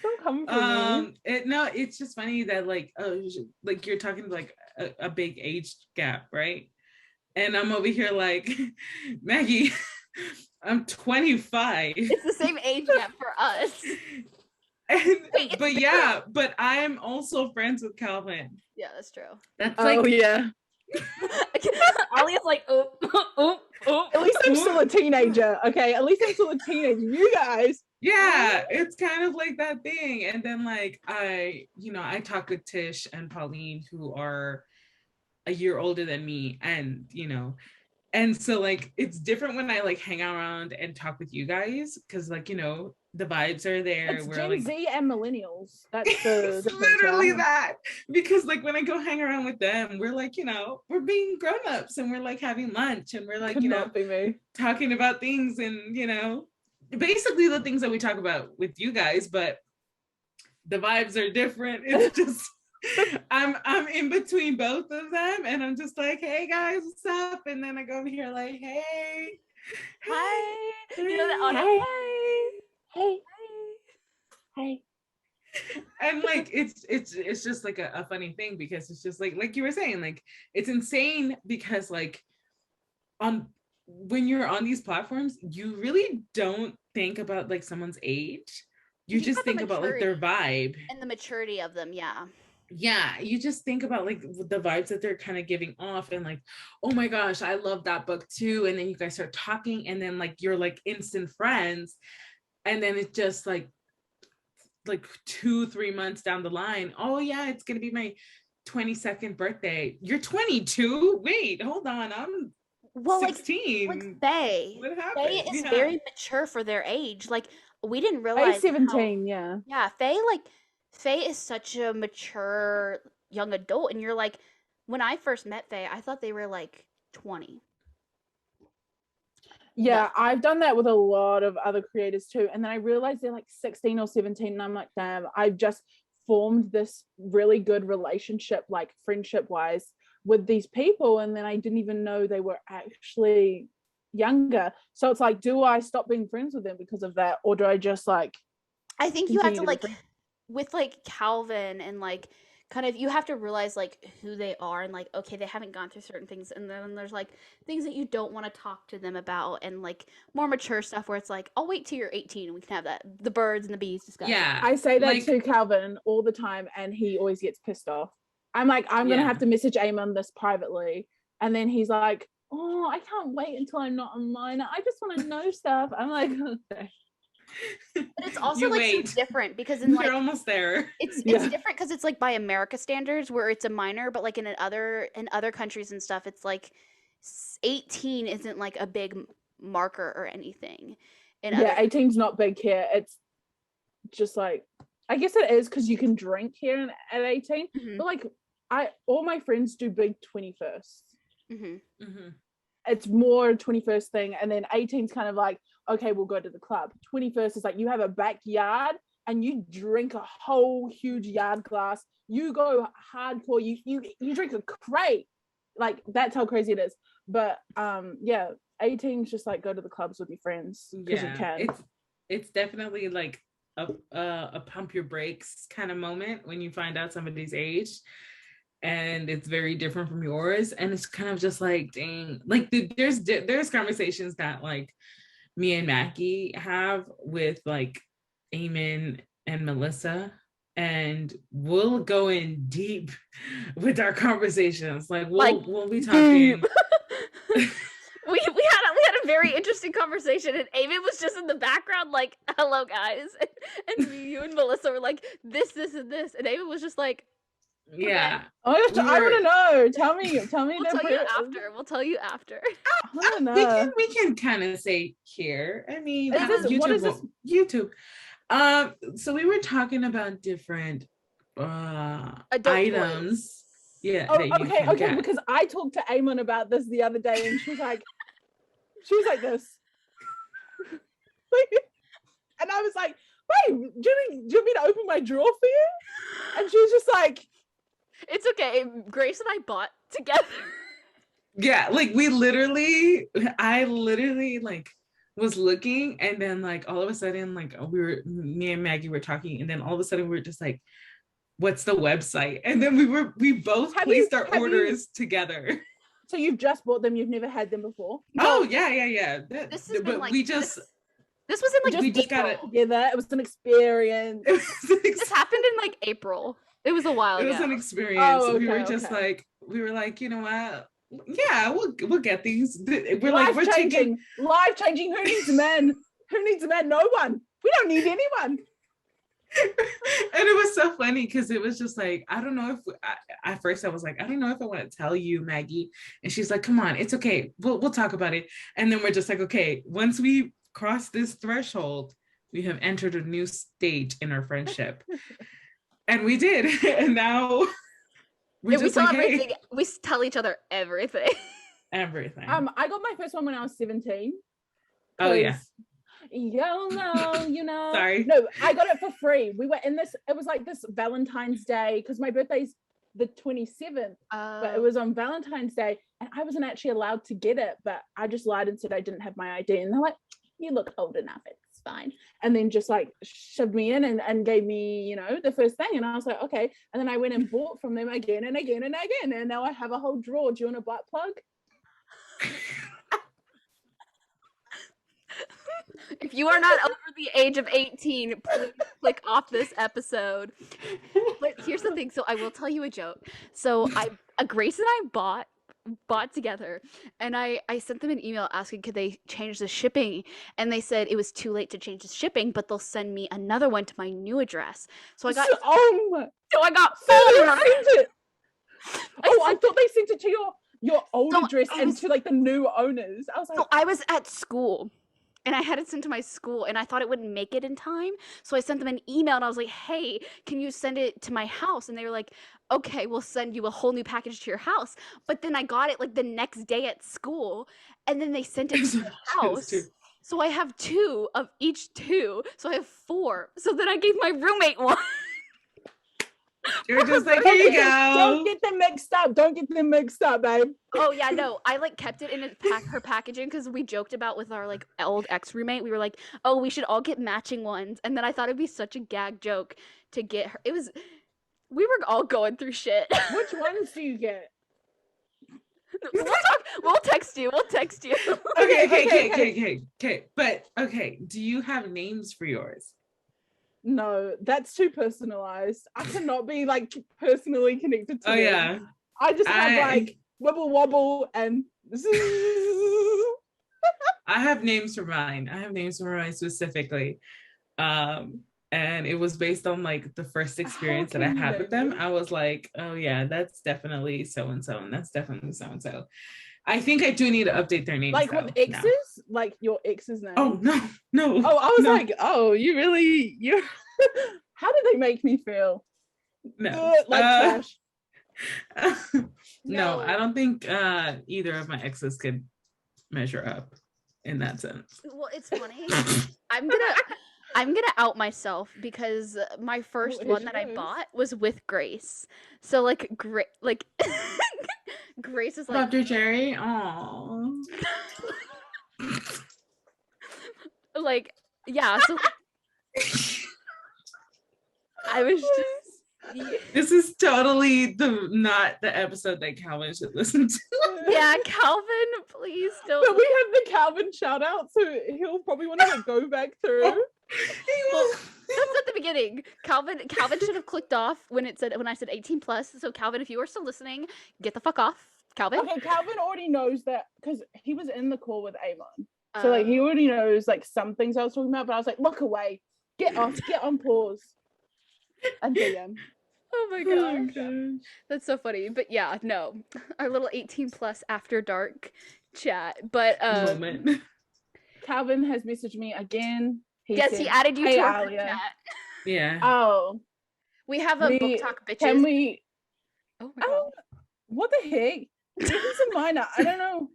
Don't come for me. It's just funny that like you're talking like a big age gap, right? And I'm over here like, Maggie, I'm 25. It's the same age gap for us. But I'm also friends with Calvin. Yeah, that's true. That's like, yeah. Aaliyah's like, oh. At least I'm still a teenager, okay? At least I'm still a teenager. You guys. Yeah, it's kind of like that thing. And then like I talk with Tish and Pauline, who are a year older than me, and so like it's different when I like hang around and talk with you guys, because like the vibes are there. It's We're Gen like Z and millennials. That's the it's literally that. Because like when I go hang around with them, we're like, we're being grown-ups, and we're like having lunch, and we're like, talking about things, and basically the things that we talk about with you guys, but the vibes are different. It's just I'm in between both of them, and I'm just like, hey guys, what's up? And then I go over here like, hey, hi, you know that audio, hey. And like it's just like a funny thing, because it's just like you were saying, like it's insane, because like when you're on these platforms, you really don't think about like someone's age. You just think about like their vibe and the maturity of them. Yeah, you just think about like the vibes that they're kind of giving off, and like, oh my gosh, I love that book too. And then you guys start talking, and then like you're like instant friends, and then it's just like 2-3 months down the line, oh yeah, it's gonna be my 22nd birthday. You're 22? Wait, hold on, I'm 16. Like Faye. What happened? Faye is very mature for their age. Like, we didn't realize. Faye's 17, yeah. Yeah, Faye is such a mature young adult, and you're like, when I first met Faye, I thought they were like 20. Yeah, I've done that with a lot of other creators too. And then I realized they're like 16 or 17. And I'm like, damn, I've just formed this really good relationship, like friendship wise, with these people. And then I didn't even know they were actually younger. So it's like, do I stop being friends with them because of that? Or do I just like I think you have to continue like be friends? with like Calvin and like kind of you have to realize like who they are and like okay they haven't gone through certain things and then there's like things that you don't want to talk to them about and like more mature stuff where it's like I'll wait till you're 18 and we can have that the birds and the bees discussion. Yeah. I say that like, to Calvin all the time and he always gets pissed off. I'm like, I'm gonna have to message Eamon this privately. And then he's like, oh, I can't wait until I'm not online. I just want to know stuff. I'm like, okay. But it's also You like wait. so different because in like You're almost there. it's Yeah. different because it's like by America standards where it's a minor, but like in other countries and stuff, it's like 18 isn't like a big marker or anything. In Yeah, other 18's not big here. It's just like, I guess it is because you can drink here at 18. Mhm. But like, all my friends do big 21st. Mhm. Mhm. It's more 21st thing, and then 18's kind of like, okay, we'll go to the club. 21st is like you have a backyard and you drink a whole huge yard glass. You go hardcore. You drink a crate. Like that's how crazy it is. But yeah, 18's just like go to the clubs with your friends because you can. It's definitely like a pump your brakes kind of moment when you find out somebody's age. And it's very different from yours, and it's kind of just like, dang, like there's conversations that like me and Maggie have with like Eamon and Melissa, and we'll go in deep with our conversations. Like we'll be talking. we had a very interesting conversation, and Eamon was just in the background, like, "Hello, guys," and you and Melissa were like, "This, and this," and Eamon was just like. Yeah. Oh my gosh, I want to know. Tell me. We'll tell you after. We'll tell you after. I want to know. We can kind of say here. I mean, YouTube, what is this? YouTube. So we were talking about different items. Toys. Yeah. Oh, that you can okay. get. Because I talked to Eamon about this the other day, and she's like this, and I was like, "Wait, do you want me to open my drawer for you?" And she was just like, "It's okay." Grace and I bought together. Yeah, like I literally like was looking, and then like all of a sudden, like me and Maggie were talking, and then all of a sudden we were just like, what's the website? And then we both placed our orders together. So you've just bought them, you've never had them before? Oh yeah. This has been like we just this was in like we just April. got it together. It was an experience. This happened in like April. It was a while ago. It was an experience. Oh, okay, we were like, you know what? Yeah, we'll get these. We're like, we're taking life changing. Who needs a man? Who needs a man? No one. We don't need anyone. And it was so funny because it was just like, I don't know if at first I was like, I don't know if I want to tell you, Maggie. And she's like, come on, it's okay. We'll talk about it. And then we're just like, okay, once we cross this threshold, we have entered a new stage in our friendship. And we did. And now we tell everything. We tell each other everything. Everything. I got my first one when I was 17. Oh yeah. You know. Sorry. No, I got it for free. We were in this, it was like this Valentine's Day, because my birthday's the 27th, but it was on Valentine's Day, and I wasn't actually allowed to get it, but I just lied and said I didn't have my ID, and they're like, you look old enough, it's fine. And then just like shoved me in and gave me, the first thing, and I was like, okay. And then I went and bought from them again and again and again, and now I have a whole drawer. Do you want a butt plug? If you are not over the age of 18, please click off this episode. But here's the thing. So I will tell you a joke. So Grace and I bought together, and I sent them an email asking could they change the shipping, and they said it was too late to change the shipping, but they'll send me another one to my new address. So I got four. I thought they sent it to your old address and to like the new owners. I was like, so I was at school. and I had it sent to my school, and I thought it wouldn't make it in time. So I sent them an email, and I was like, hey, can you send it to my house? And they were like, okay, we'll send you a whole new package to your house. But then I got it like the next day at school, and then they sent it to my house. So I have 2 of each 2. So I have 4. So then I gave my roommate one. You're just like, here you go. Don't get them mixed up. Don't get them mixed up, babe. Oh yeah, no. I like kept it in her packaging because we joked about with our like old ex roommate. We were like, oh, we should all get matching ones. And then I thought it'd be such a gag joke to get her. We were all going through shit. Which ones do you get? We'll text you. Okay. But okay, do you have names for yours? No, that's too personalized. I cannot be like personally connected to them. Yeah. I just have like wibble wobble and I have names for mine. specifically. And it was based on like the first experience that I had with them. I was like, oh yeah, that's definitely so and so, and that's definitely so and so. I think I do need to update their names. Like with exes, now. Like your ex's name. Oh no. Oh, I was like, oh, you. How did they make me feel? No, like trash. No, I don't think either of my exes could measure up in that sense. Well, it's funny. I'm gonna out myself because my first one that I bought was with Grace. So like Grace is like Dr. Jerry. Aww. like yeah. So I was just. This is totally not the episode that Calvin should listen to. Yeah, Calvin, please don't. But we have the Calvin shout out, so he'll probably want to like go back through. Well, that's at the beginning. Calvin should have clicked off when I said 18 plus. So Calvin, if you are still listening, get the fuck off, Calvin. Okay, Calvin already knows that because he was in the call with Amon. So like he already knows like some things I was talking about, but I was like, look away, get off, get on pause. And DM. Oh my gosh. That's so funny. But yeah, no. Our little 18 plus after dark chat. But moment. Calvin has messaged me again. He added you to our group chat. Yeah. Oh. We have a book talk bitches. Can we Oh my god. What the heck? He's a minor. I don't know.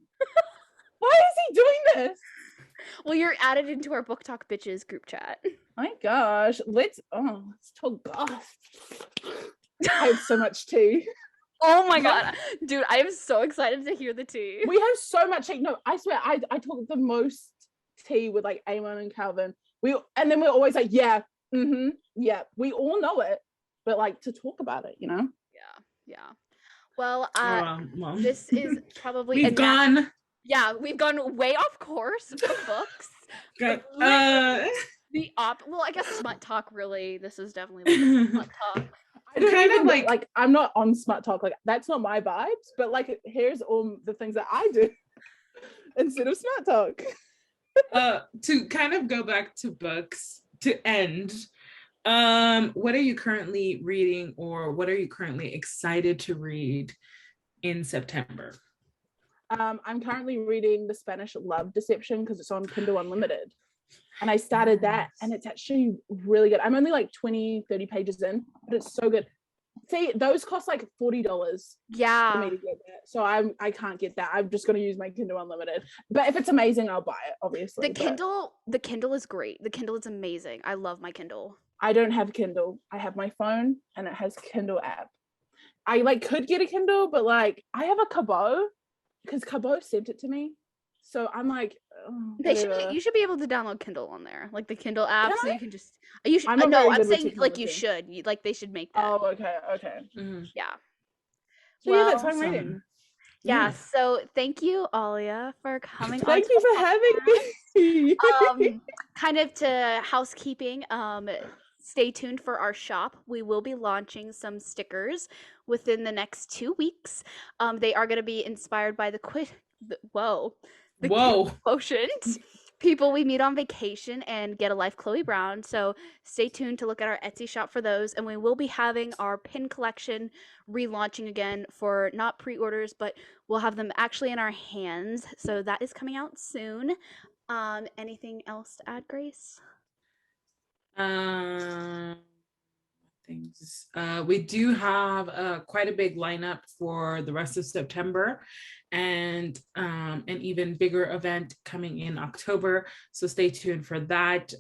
Why is he doing this? Well, you're added into our book talk bitches group chat. My gosh. Let's talk goss. I have so much tea. Oh my god. Dude, I am so excited to hear the tea. We have so much tea. No, I swear I talk the most tea with like Amon and Calvin. And then we're always like, yeah, yeah. We all know it, but like to talk about it, you know? Yeah. Well, well. This is probably we've gone way off course for books. Well, I guess smut talk really. This is definitely like smut talk. I don't kind of like I'm not on smut talk. Like that's not my vibes. But like here's all the things that I do instead of smut talk. To kind of go back to books to end. What are you currently reading, or what are you currently excited to read in September? I'm currently reading The Spanish Love Deception because it's on Kindle Unlimited. And I started that and it's actually really good. I'm only like 20, 30 pages in, but it's so good. See, those cost like $40 for me to get that. So I can't get that. I'm just going to use my Kindle Unlimited. But if it's amazing, I'll buy it, obviously. The Kindle is great. The Kindle is amazing. I love my Kindle. I don't have Kindle. I have my phone and it has Kindle app. I like could get a Kindle, but like I have a Kobo because Kobo sent it to me. So I'm like, you should be able to download Kindle on there, like the Kindle app, so you can just. I'm saying like you should, like they should make that. Oh, okay. Mm-hmm. Yeah. So yeah, that's what I'm reading. Yeah. So thank you, Aaliyah, for coming. Thank you for having me. Kind of to housekeeping. Stay tuned for our shop. We will be launching some stickers within the next 2 weeks. They are going to be inspired by the quotient people we meet on vacation and get a life Chloe Brown. So stay tuned to look at our Etsy shop for those, and we will be having our pin collection relaunching again for not pre-orders, but we'll have them actually in our hands. So that is coming out soon. Anything else to add, Grace? Things we do have quite a big lineup for the rest of September, and an even bigger event coming in October, so stay tuned for that.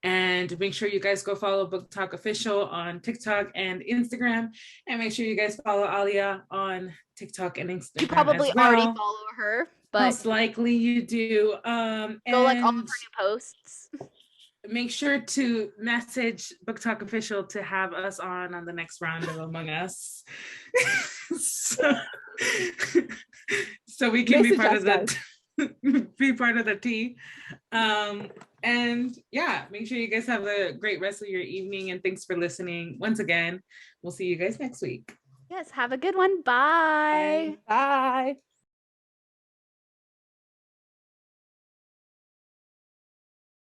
And make sure you guys go follow Book Talk Official on TikTok and Instagram, and make sure you guys follow Aaliyah on TikTok and Instagram. You probably as well. already follow her, but Most likely you do. go like all of her new posts. Make sure to message Book Talk Official to have us on the next round of Among Us. so we can be part of the tea. And yeah, make sure you guys have a great rest of your evening, and thanks for listening. Once again, we'll see you guys next week. Yes, have a good one. Bye. Bye.